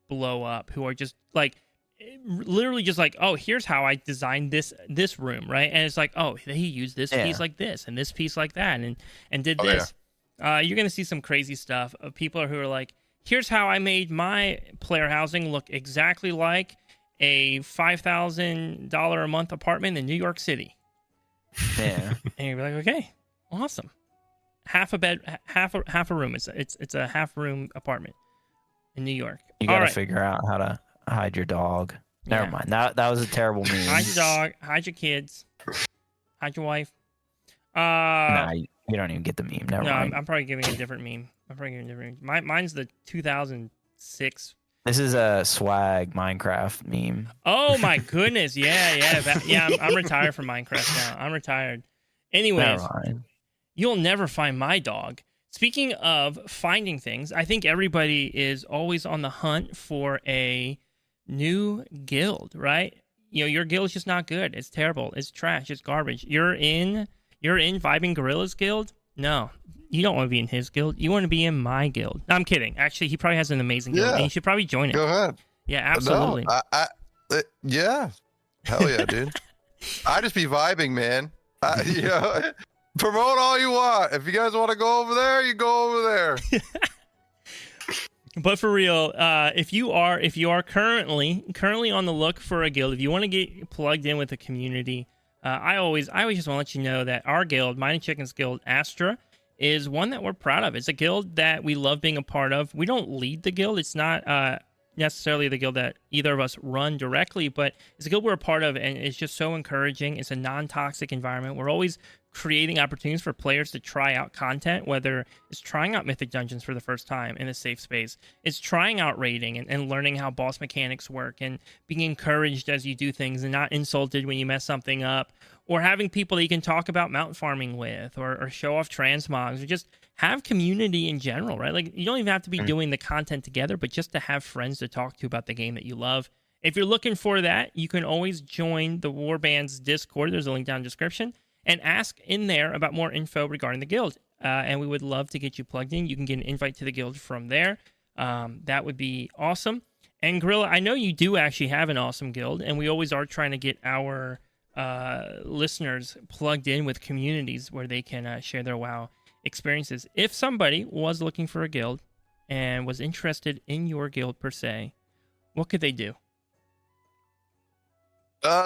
A: blow up who are just like literally just like, oh, here's how I designed this room, right? And it's like, oh, he used this piece like this and this piece like that and did this. Yeah. You're gonna see some crazy stuff of people who are like, here's how I made my player housing look exactly like a $5,000 a month apartment in New York City.
D: Yeah.
A: And you're like, okay, awesome. Half a bed, half a room. It's a half room apartment in New York.
D: You gotta figure out how to hide your dog. Never mind. That was a terrible meme.
A: Hide your dog. Hide your kids. Hide your wife.
D: Nah, you don't even get the meme. Never mind.
A: I'm probably giving a different meme. Mine's the 2006.
D: This is a swag Minecraft meme.
A: Oh my goodness! Yeah. I'm retired from Minecraft now. I'm retired. Anyways, you'll never find my dog. Speaking of finding things, I think everybody is always on the hunt for a new guild, right? Your guild's just not good. It's terrible. It's trash. It's garbage. You're in VibingGorilla's guild? No. You don't want to be in his guild. You want to be in my guild. No, I'm kidding. Actually, he probably has an amazing guild, and you should probably join it.
B: Go ahead.
A: Yeah, absolutely.
B: No, yeah. Hell yeah, dude. I just be vibing, man. Promote all you want. If you guys want to go over there, you go over there.
A: But for real, if you are currently on the look for a guild, if you want to get plugged in with the community, I always just want to let you know that our guild, Mine and Chicken's Guild, Astra, is one that we're proud of. It's a guild that we love being a part of. We don't lead the guild. It's not necessarily the guild that either of us run directly, but it's a guild we're a part of, and it's just so encouraging. It's a non-toxic environment. We're always creating opportunities for players to try out content, whether it's trying out Mythic Dungeons for the first time in a safe space, it's trying out raiding and learning how boss mechanics work and being encouraged as you do things and not insulted when you mess something up, or having people that you can talk about mountain farming with or show off transmogs, or just have community in general, right? Like, you don't even have to be doing the content together, but just to have friends to talk to about the game that you love. If you're looking for that, you can always join the Warband's Discord. There's a link down in the description, and ask in there about more info regarding the guild. And we would love to get you plugged in. You can get an invite to the guild from there. That would be awesome. And Gorilla, I know you do actually have an awesome guild, and we always are trying to get our listeners plugged in with communities where they can share their WoW experiences. If somebody was looking for a guild and was interested in your guild per se, what could they do?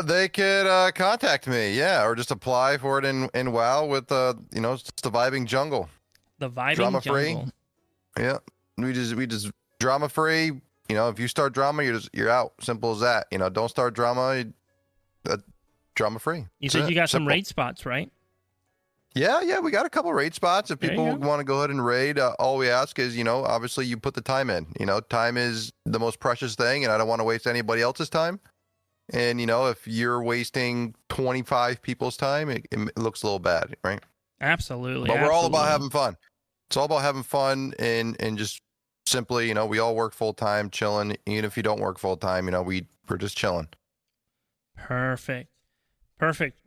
B: They could contact me, or just apply for it in WoW with just the Vibing Jungle.
A: The Vibing
B: drama
A: Jungle.
B: Free. Yeah, we just drama free. If you start drama, you're out. Simple as that. Don't start drama. Drama free.
A: You said you got some raid spots, right?
B: Yeah, we got a couple raid spots. If people want to go ahead and raid, all we ask is, obviously you put the time in. Time is the most precious thing, and I don't want to waste anybody else's time. And, if you're wasting 25 people's time, it looks a little bad, right?
A: Absolutely.
B: But we're all about having fun. It's all about having fun and just simply, we all work full time, chilling. Even if you don't work full time, we're just chilling.
A: Perfect.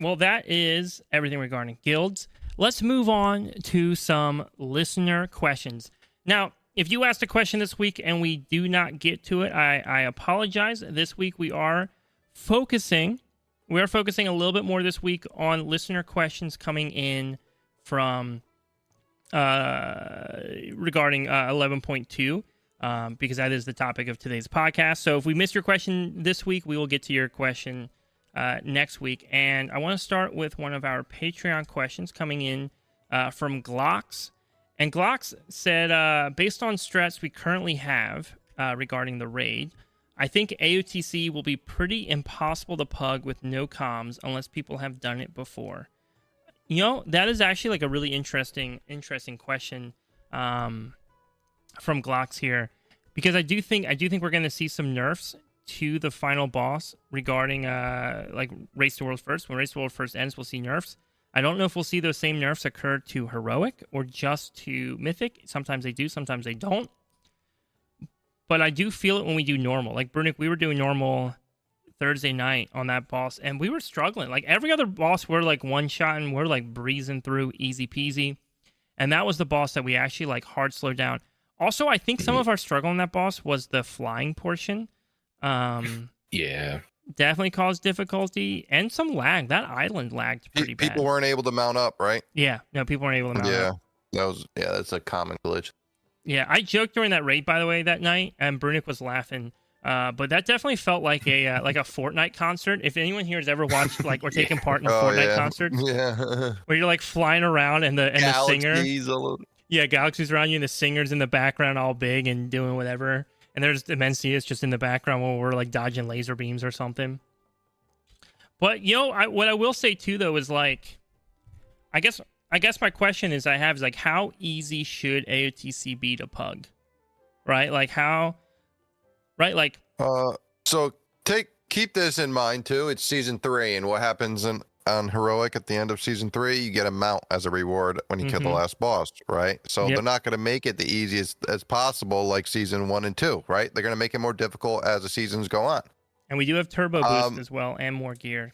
A: Well, that is everything regarding guilds. Let's move on to some listener questions. Now, if you asked a question this week and we do not get to it, I apologize. This week we are focusing a little bit more this week on listener questions coming in from regarding 11.2. Because that is the topic of today's podcast. So if we missed your question this week, we will get to your question next week. And I want to start with one of our Patreon questions coming in from Glocks. And Glocks said, based on strats we currently have regarding the raid, I think AOTC will be pretty impossible to pug with no comms unless people have done it before. You know, that is actually like a really interesting question from Glocks here, because I do think we're going to see some nerfs to the final boss regarding like Race to World First. When Race to World First ends, we'll see nerfs. I don't know if we'll see those same nerfs occur to Heroic or just to Mythic. Sometimes they do, sometimes they don't. But I do feel it when we do normal. Like Bruniik, we were doing normal Thursday night on that boss, and we were struggling. Like every other boss, we're like one-shotting, we're like breezing through easy peasy. And that was the boss that we actually like hard slowed down. Also, I think some of our struggle on that boss was the flying portion.
C: Yeah.
A: Definitely caused difficulty and some lag. That island lagged pretty bad.
B: People weren't able to mount up, right?
A: Yeah. No, people weren't able to mount up.
B: That's a common glitch.
A: Yeah, I joked during that raid, by the way, that night, and Bruniik was laughing. But that definitely felt like a Fortnite concert. If anyone here has ever watched like or taken part in a Fortnite concert, where you're like flying around and the singer, galaxies around you and the singer's in the background all big and doing whatever, and there's Immensity just in the background while we're like dodging laser beams or something. But what I will say too though is like, I guess my question is like how easy should AOTC be to pug, right? Like how. Right, like.
B: So keep this in mind too. It's season 3, and what happens on Heroic at the end of season 3, you get a mount as a reward when you kill the last boss, right? So they're not going to make it the easiest as possible, like season 1 and 2, right? They're going to make it more difficult as the seasons go on.
A: And we do have turbo boost as well, and more gear.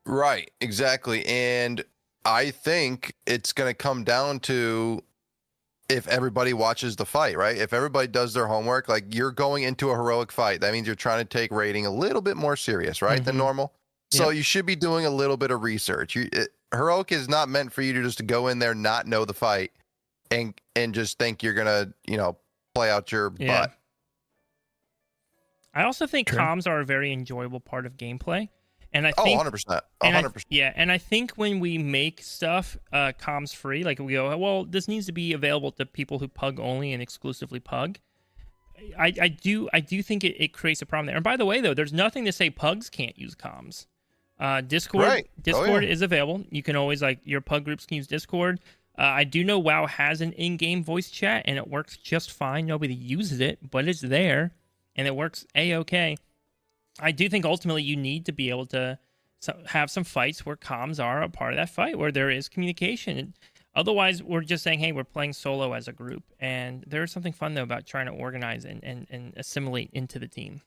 B: Right, exactly, and I think it's going to come down to. If everybody watches the fight, right? If everybody does their homework, like you're going into a heroic fight, that means you're trying to take raiding a little bit more serious, right, than normal. So you should be doing a little bit of research. Heroic is not meant for you to just go in there, not know the fight, and just think you're gonna, play out your butt.
A: I also think comms are a very enjoyable part of gameplay. And I think
B: 100%. 100%.
A: And I think when we make stuff comms free, like we go, well, this needs to be available to people who pug only and exclusively pug. I do think it creates a problem there. And by the way, though, there's nothing to say pugs can't use comms. Discord is available. You can always your pug groups can use Discord. I do know WoW has an in-game voice chat and it works just fine. Nobody uses it, but it's there and it works a-okay. I do think ultimately you need to be able to have some fights where comms are a part of that fight, where there is communication. And otherwise, we're just saying, hey, we're playing solo as a group. And there is something fun, though, about trying to organize and assimilate into the team.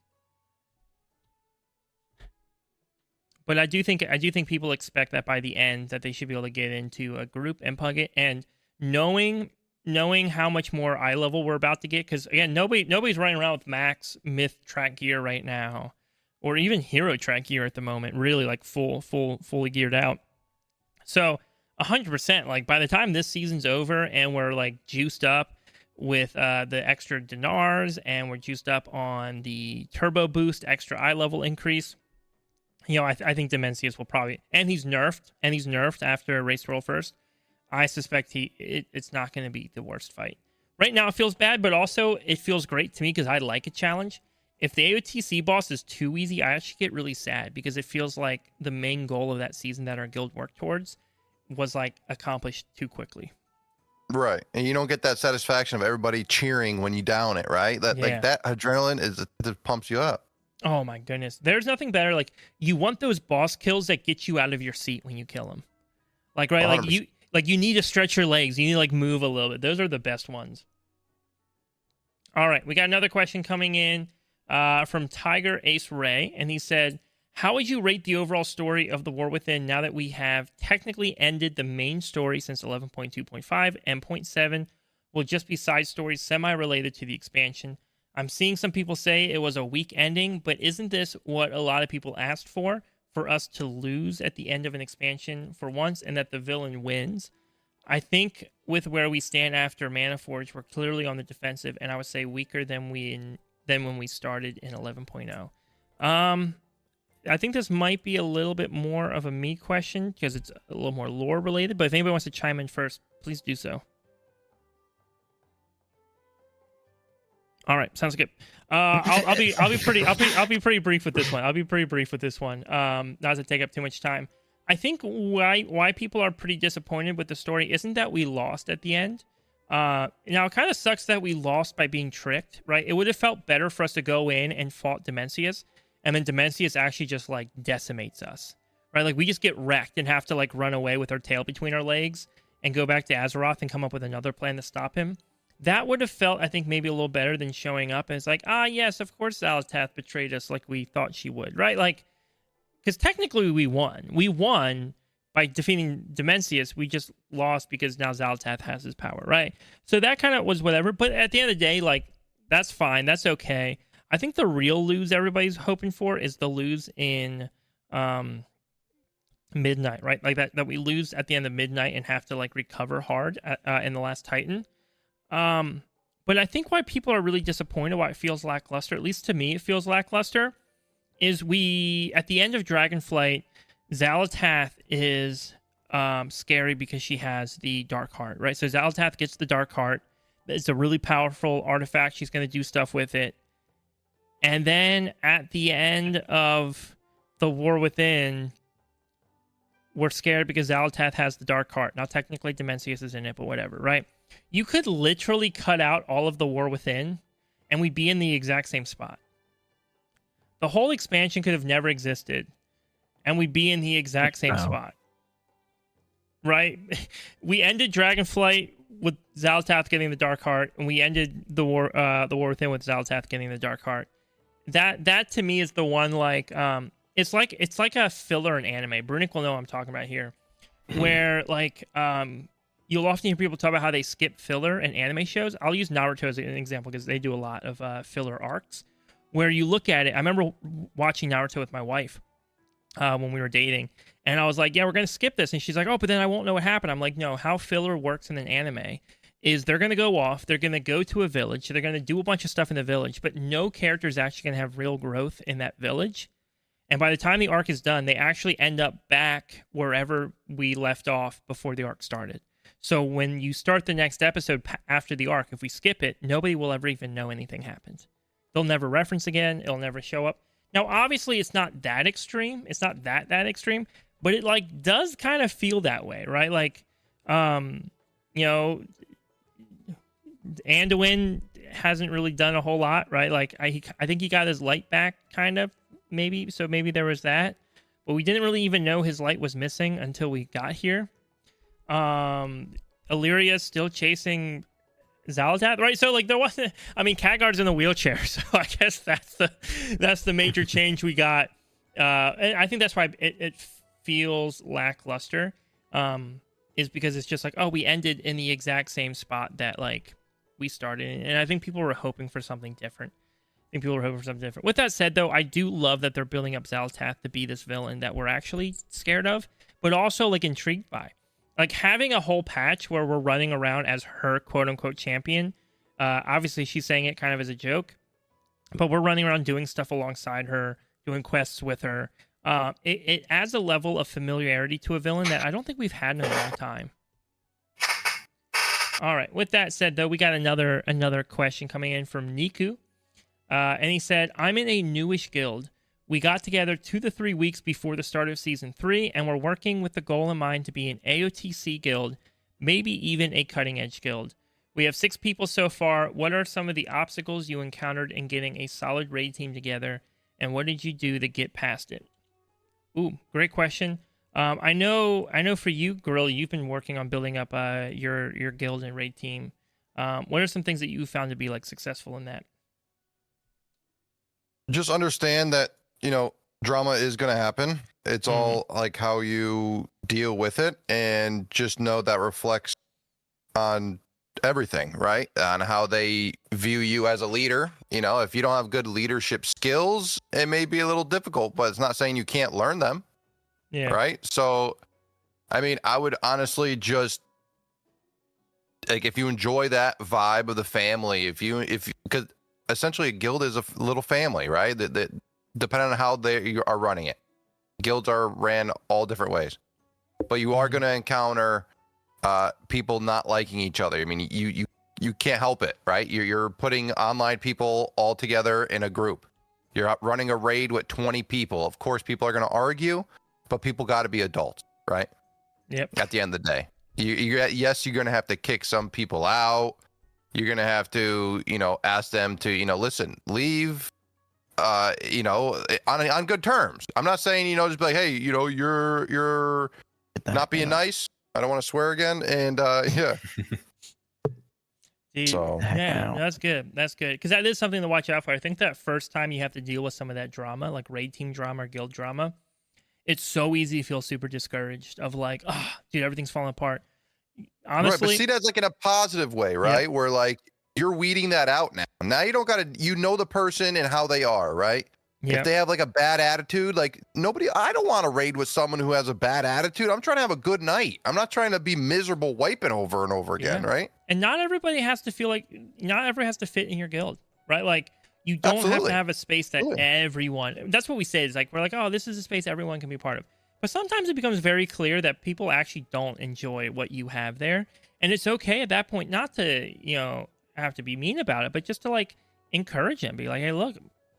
A: But I do think people expect that by the end that they should be able to get into a group and pug it. And knowing how much more eye level we're about to get, because, again, nobody's running around with max myth track gear right now. Or even hero track gear at the moment, really like fully geared out. So 100%, like by the time this season's over and we're like juiced up with the extra dinars and we're juiced up on the turbo boost, extra eye level increase, I think Dimensius will probably, and he's nerfed after Race to World First. I suspect it's not going to be the worst fight. Right now it feels bad, but also it feels great to me because I like a challenge. If the AOTC boss is too easy, I actually get really sad because it feels like the main goal of that season that our guild worked towards was like accomplished too quickly.
B: Right. And you don't get that satisfaction of everybody cheering when you down it, right? Like that adrenaline it pumps you up.
A: Oh my goodness. There's nothing better. Like you want those boss kills that get you out of your seat when you kill them. Like, right? 100%. Like you need to stretch your legs. You need to like move a little bit. Those are the best ones. All right. We got another question coming in. From Tiger Ace Ray, and he said, how would you rate the overall story of The War Within now that we have technically ended the main story since 11.2.5 and 0.7 will just be side stories semi-related to the expansion. I'm seeing some people say it was a weak ending, but isn't this what a lot of people asked for us to lose at the end of an expansion for once and that the villain wins? I think with where we stand after Mana Forge, we're clearly on the defensive, and I would say weaker than when we started in 11.0. I think this might be a little bit more of a me question because it's a little more lore related, but if anybody wants to chime in first, please do so. All right, sounds good. I'll be pretty brief with this one. Not to take up too much time. I think why people are pretty disappointed with the story isn't that we lost at the end. Now it kind of sucks that we lost by being tricked, right? It would have felt better for us to go in and fought Dimensius, and then Dimensius actually just like decimates us, right? Like we just get wrecked and have to like run away with our tail between our legs and go back to Azeroth and come up with another plan to stop him. That would have felt, I think, maybe a little better than showing up and it's like, yes, of course Xal'atath betrayed us like we thought she would, right? Like, because technically we won. We won by defeating Dimensius. We just lost because now Xal'atath has his power, right? So that kind of was whatever. But at the end of the day, like, that's fine. That's okay. I think the real lose everybody's hoping for is the lose in Midnight, right? Like that we lose at the end of Midnight and have to like recover hard in the last Titan. But I think why people are really disappointed, why it feels lackluster, at least to me it feels lackluster, is we, at the end of Dragonflight, Xal'atath is scary because she has the Dark Heart, right? So Xal'atath gets the Dark Heart. It's a really powerful artifact. She's going to do stuff with it. And then at the end of the War Within, we're scared because Xal'atath has the Dark Heart. Now, technically, Dimensius is in it, but whatever, right? You could literally cut out all of the War Within, and we'd be in the exact same spot. The whole expansion could have never existed, and we'd be in the exact same spot. Right? We ended Dragonflight with Xal'atath getting the Dark Heart, and we ended the War Within with Xal'atath getting the Dark Heart. That to me is the one like it's like a filler in anime. Bruniik will know what I'm talking about here, where like you'll often hear people talk about how they skip filler in anime shows. I'll use Naruto as an example because they do a lot of filler arcs. Where you look at it, I remember watching Naruto with my wife when we were dating, and I was like, "Yeah, we're gonna skip this," and she's like, "Oh, but then I won't know what happened." I'm like, "No, how filler works in an anime is they're gonna go off, they're gonna go to a village, they're gonna do a bunch of stuff in the village, but no character is actually gonna have real growth in that village, and by the time the arc is done, they actually end up back wherever we left off before the arc started. So when you start the next episode after the arc, if we skip it, nobody will ever even know anything happened." They'll never reference again. It'll never show up. Now, obviously, it's not that extreme. It's not that extreme, but it like does kind of feel that way, right? Like, you know, Anduin hasn't really done a whole lot, right? Like, I think he got his light back, kind of, maybe. So maybe there was that, but we didn't really even know his light was missing until we got here. Illyria's still chasing Xal'atath, right? So like there wasn't, I mean, Khadgar's in a wheelchair, so I guess that's the major change we got. And I think that's why it feels lackluster, is because it's just like, oh, we ended in the exact same spot that like we started in. And I think people were hoping for something different. With that said, though, I do love that they're building up Xal'atath to be this villain that we're actually scared of, but also like intrigued by. Like having a whole patch where we're running around as her quote unquote champion. Obviously she's saying it kind of as a joke, but we're running around doing stuff alongside her, doing quests with her. It adds a level of familiarity to a villain that I don't think we've had in a long time. All right. With that said, though, we got another question coming in from Niku. And he said, I'm in a newish guild. We got together 2 to 3 weeks before the start of Season 3, and we're working with the goal in mind to be an AOTC guild, maybe even a cutting-edge guild. We have 6 people so far. What are some of the obstacles you encountered in getting a solid raid team together, and what did you do to get past it? Ooh, great question. I know for you, Gorilla, you've been working on building up your guild and raid team. What are some things that you found to be like successful in that?
B: Just understand that, you know, drama is going to happen. It's all like how you deal with it, and just know that reflects on everything, right? On how they view you as a leader. You know, if you don't have good leadership skills, it may be a little difficult, but it's not saying you can't learn them. Yeah. Right. So, I mean, I would honestly just like, if you enjoy that vibe of the family, because essentially a guild is a little family, right? That depending on how they are running it, guilds are ran all different ways, but you are going to encounter people not liking each other. I mean, you can't help it, right? You're putting online people all together in a group. You're running a raid with 20 people. Of course, people are going to argue, but people got to be adults, right?
A: Yep.
B: At the end of the day, yes, you're going to have to kick some people out. You're going to have to, ask them to, listen, leave, on good terms. I'm not saying, just be like, hey, you're not being nice. I don't want to swear again. And yeah.
A: So yeah, that's good. That's good. Because that is something to watch out for. I think that first time you have to deal with some of that drama, like raid team drama or guild drama, it's so easy to feel super discouraged of like, oh, dude, everything's falling apart. Honestly.
B: Right, but see that's like in a positive way, right? Yeah. Where like you're weeding that out now. Now you don't got to, the person and how they are, right? Yep. If they have like a bad attitude, like I don't want to raid with someone who has a bad attitude. I'm trying to have a good night. I'm not trying to be miserable wiping over and over again, right?
A: And not everybody has to feel like, not everybody has to fit in your guild, right? Like you don't have to have a space that everyone, that's what we say is like, we're like, oh, this is a space everyone can be part of. But sometimes it becomes very clear that people actually don't enjoy what you have there. And it's okay at that point not to, have to be mean about it, but just to like encourage them, be like, hey, look,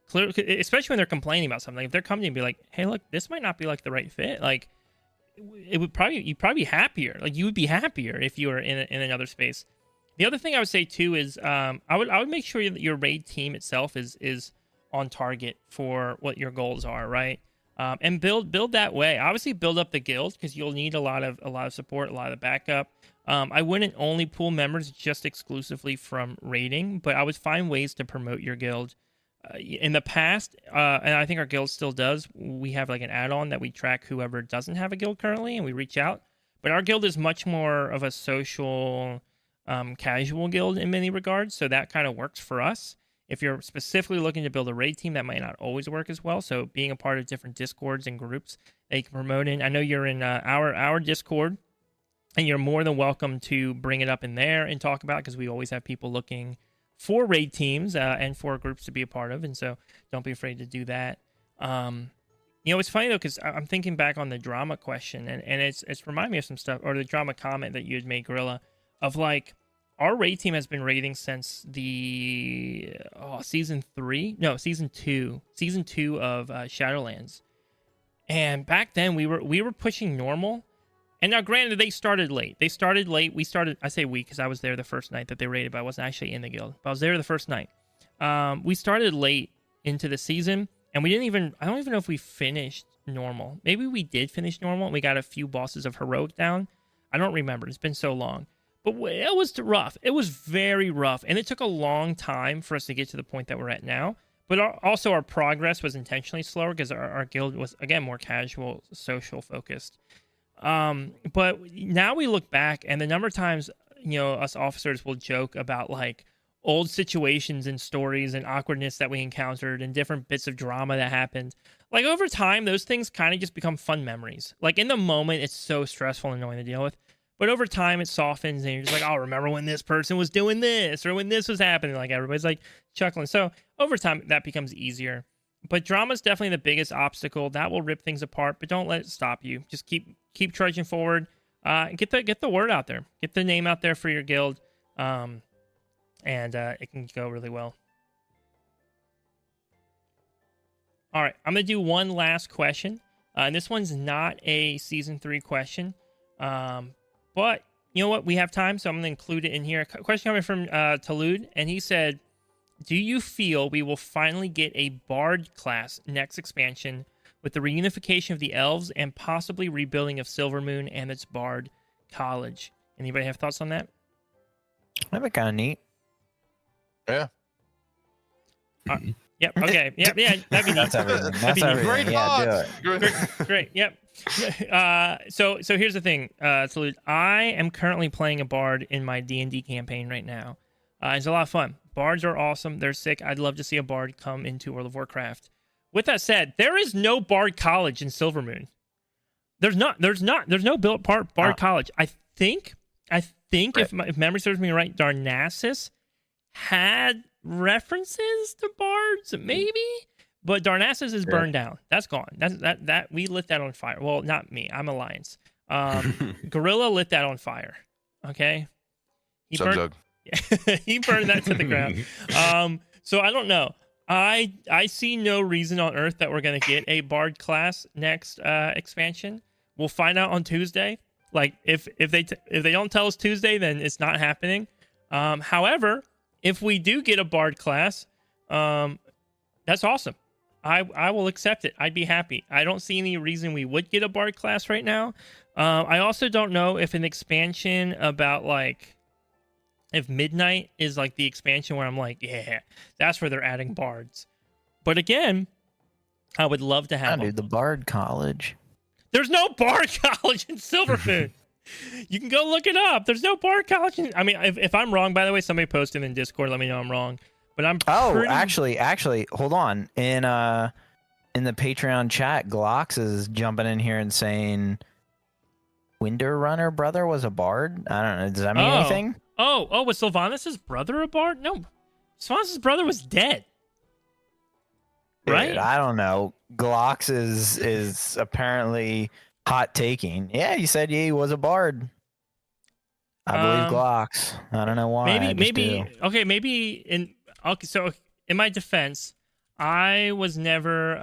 A: clear, especially when they're complaining about something. If they're coming and be like, hey, look, this might not be like the right fit. Like you'd probably be happier. Like you would be happier if you were in another space. The other thing I would say too is I would make sure that your raid team itself is on target for what your goals are, right? And build that way. Obviously, build up the guild because you'll need a lot of support, a lot of backup. I wouldn't only pull members just exclusively from raiding, but I would find ways to promote your guild. In the past, and I think our guild still does, we have like an add-on that we track whoever doesn't have a guild currently, and we reach out. But our guild is much more of a social, casual guild in many regards, so that kind of works for us. If you're specifically looking to build a raid team, that might not always work as well. So being a part of different discords and groups that you can promote in. I know you're in our Discord, and you're more than welcome to bring it up in there and talk about it because we always have people looking for raid teams and for groups to be a part of. And so don't be afraid to do that. It's funny, though, because I'm thinking back on the drama question, and it's reminding me of some stuff, or the drama comment that you had made, Gorilla, of like, our raid team has been raiding since the season 2 of Shadowlands, and back then we were pushing normal. And now, granted, they started late. We started. I say we because I was there the first night that they raided, but I wasn't actually in the guild. But I was there the first night. We started late into the season, and we didn't even. I don't even know if we finished normal. Maybe we did finish normal, and we got a few bosses of heroic down. I don't remember. It's been so long. But it was rough. It was very rough. And it took a long time for us to get to the point that we're at now. But also our progress was intentionally slower because our guild was, again, more casual, social focused. But now we look back and the number of times, us officers will joke about like old situations and stories and awkwardness that we encountered and different bits of drama that happened. Like over time, those things kind of just become fun memories. Like in the moment, it's so stressful and annoying to deal with. But over time, it softens, and you're just like, oh, remember when this person was doing this, or when this was happening? Like, everybody's, like, chuckling. So, over time, that becomes easier. But drama's definitely the biggest obstacle. That will rip things apart, but don't let it stop you. Just keep trudging forward. Get the word out there. Get the name out there for your guild, and it can go really well. All right, I'm going to do one last question. And this one's not a Season 3 question. But you know what? We have time, so I'm going to include it in here. A question coming from Talud, and he said, do you feel we will finally get a Bard class next expansion with the reunification of the elves and possibly rebuilding of Silvermoon and its Bard College? Anybody have thoughts on that?
D: That'd be kind of neat.
B: Yeah.
A: Yep. Okay. Yep. Yeah. That'd be neat.
D: That's everything. That's everything.
B: Great
D: yeah,
B: thoughts.
A: Great. Yep. So here's the thing, Salute. I am currently playing a bard in my D&D campaign right now. It's a lot of fun. Bards are awesome. They're sick. I'd love to see a bard come into World of Warcraft. With that said, there is no bard college in Silvermoon. There's no built bard college. I think if memory serves me right, Darnassus had references to bards, maybe, but Darnassus is burned down. That's gone. That we lit that on fire. Well, not me. I'm Alliance. Gorilla lit that on fire. Okay, he burned that to the ground. So I don't know. I see no reason on earth that we're gonna get a bard class next expansion. We'll find out on Tuesday. Like if they don't tell us Tuesday, then it's not happening. However, if we do get a bard class, that's awesome. I will accept it. I'd be happy. I don't see any reason we would get a bard class right now. I also don't know if an expansion about like if Midnight is like the expansion where I'm like, yeah, that's where they're adding bards. But again, I would love to have
D: the Bard College.
A: There's no Bard College in Silvermoon. You can go look it up. There's no Bard College. I mean, if I'm wrong, by the way, somebody posted in Discord. Let me know I'm wrong. But I'm actually, hold on. In the Patreon chat, Glocks is jumping in here and saying Winder Runner brother was a bard. I don't know. Does that mean anything? Oh, was Sylvanas' brother a bard? No, Sylvanas' brother was dead. Right?
D: Dude, I don't know. Glocks is apparently hot taking. Yeah, he said he was a bard. I believe Glocks. I don't know why. So in my defense, I never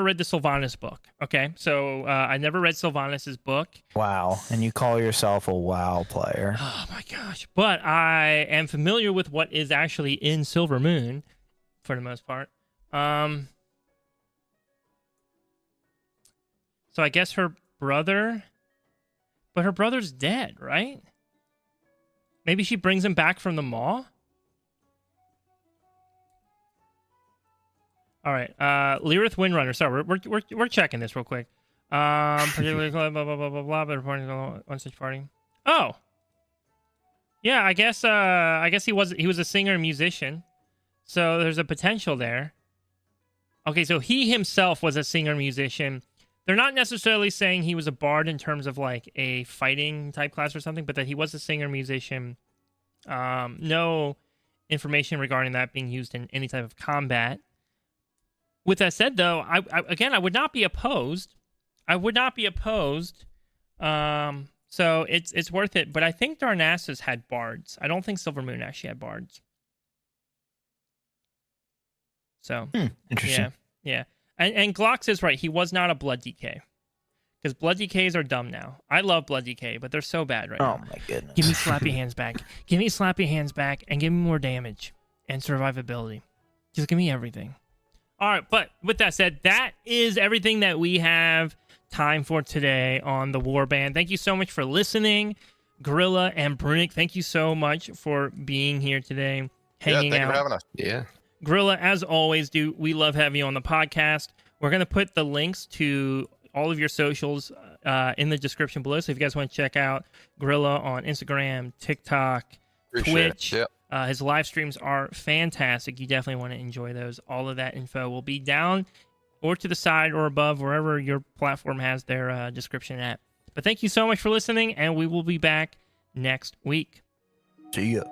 D: read the Sylvanas book. Okay, so I never read Sylvanas' book. Wow, and you call yourself a WoW player?
A: Oh my gosh! But I am familiar with what is actually in Silvermoon, for the most part. So I guess her brother, but her brother's dead, right? Maybe she brings him back from the maw. All right, Lyrith Windrunner. Sorry, we're checking this real quick. Particularly blah blah blah blah blah blah. But reporting one such party. Oh, yeah. I guess he was a singer and musician, so there's a potential there. Okay, so he himself was a singer and musician. They're not necessarily saying he was a bard in terms of like a fighting type class or something, but that he was a singer musician. No information regarding that being used in any type of combat. With that said, though, I would not be opposed. So it's worth it. But I think Darnassus had bards. I don't think Silvermoon actually had bards. So
D: interesting.
A: Yeah. And Glocks is right. He was not a Blood DK. Because Blood DKs are dumb now. I love Blood DK, but they're so bad right now.
D: Oh my goodness.
A: Give me Slappy Hands back. Give me Slappy Hands back and give me more damage and survivability. Just give me everything. All right, but with that said, that is everything that we have time for today on the Warband. Thank you so much for listening. Gorilla and Bruniik, thank you so much for being here today, hanging out.
B: Thank you for having us.
C: Yeah.
A: Gorilla, as always, we love having you on the podcast. We're going to put the links to all of your socials in the description below. So if you guys want to check out Gorilla on Instagram, TikTok, Twitch, his live streams are fantastic. You definitely want to enjoy those. All of that info will be down or to the side or above, wherever your platform has their description at. But thank you so much for listening, and we will be back next week.
D: See ya.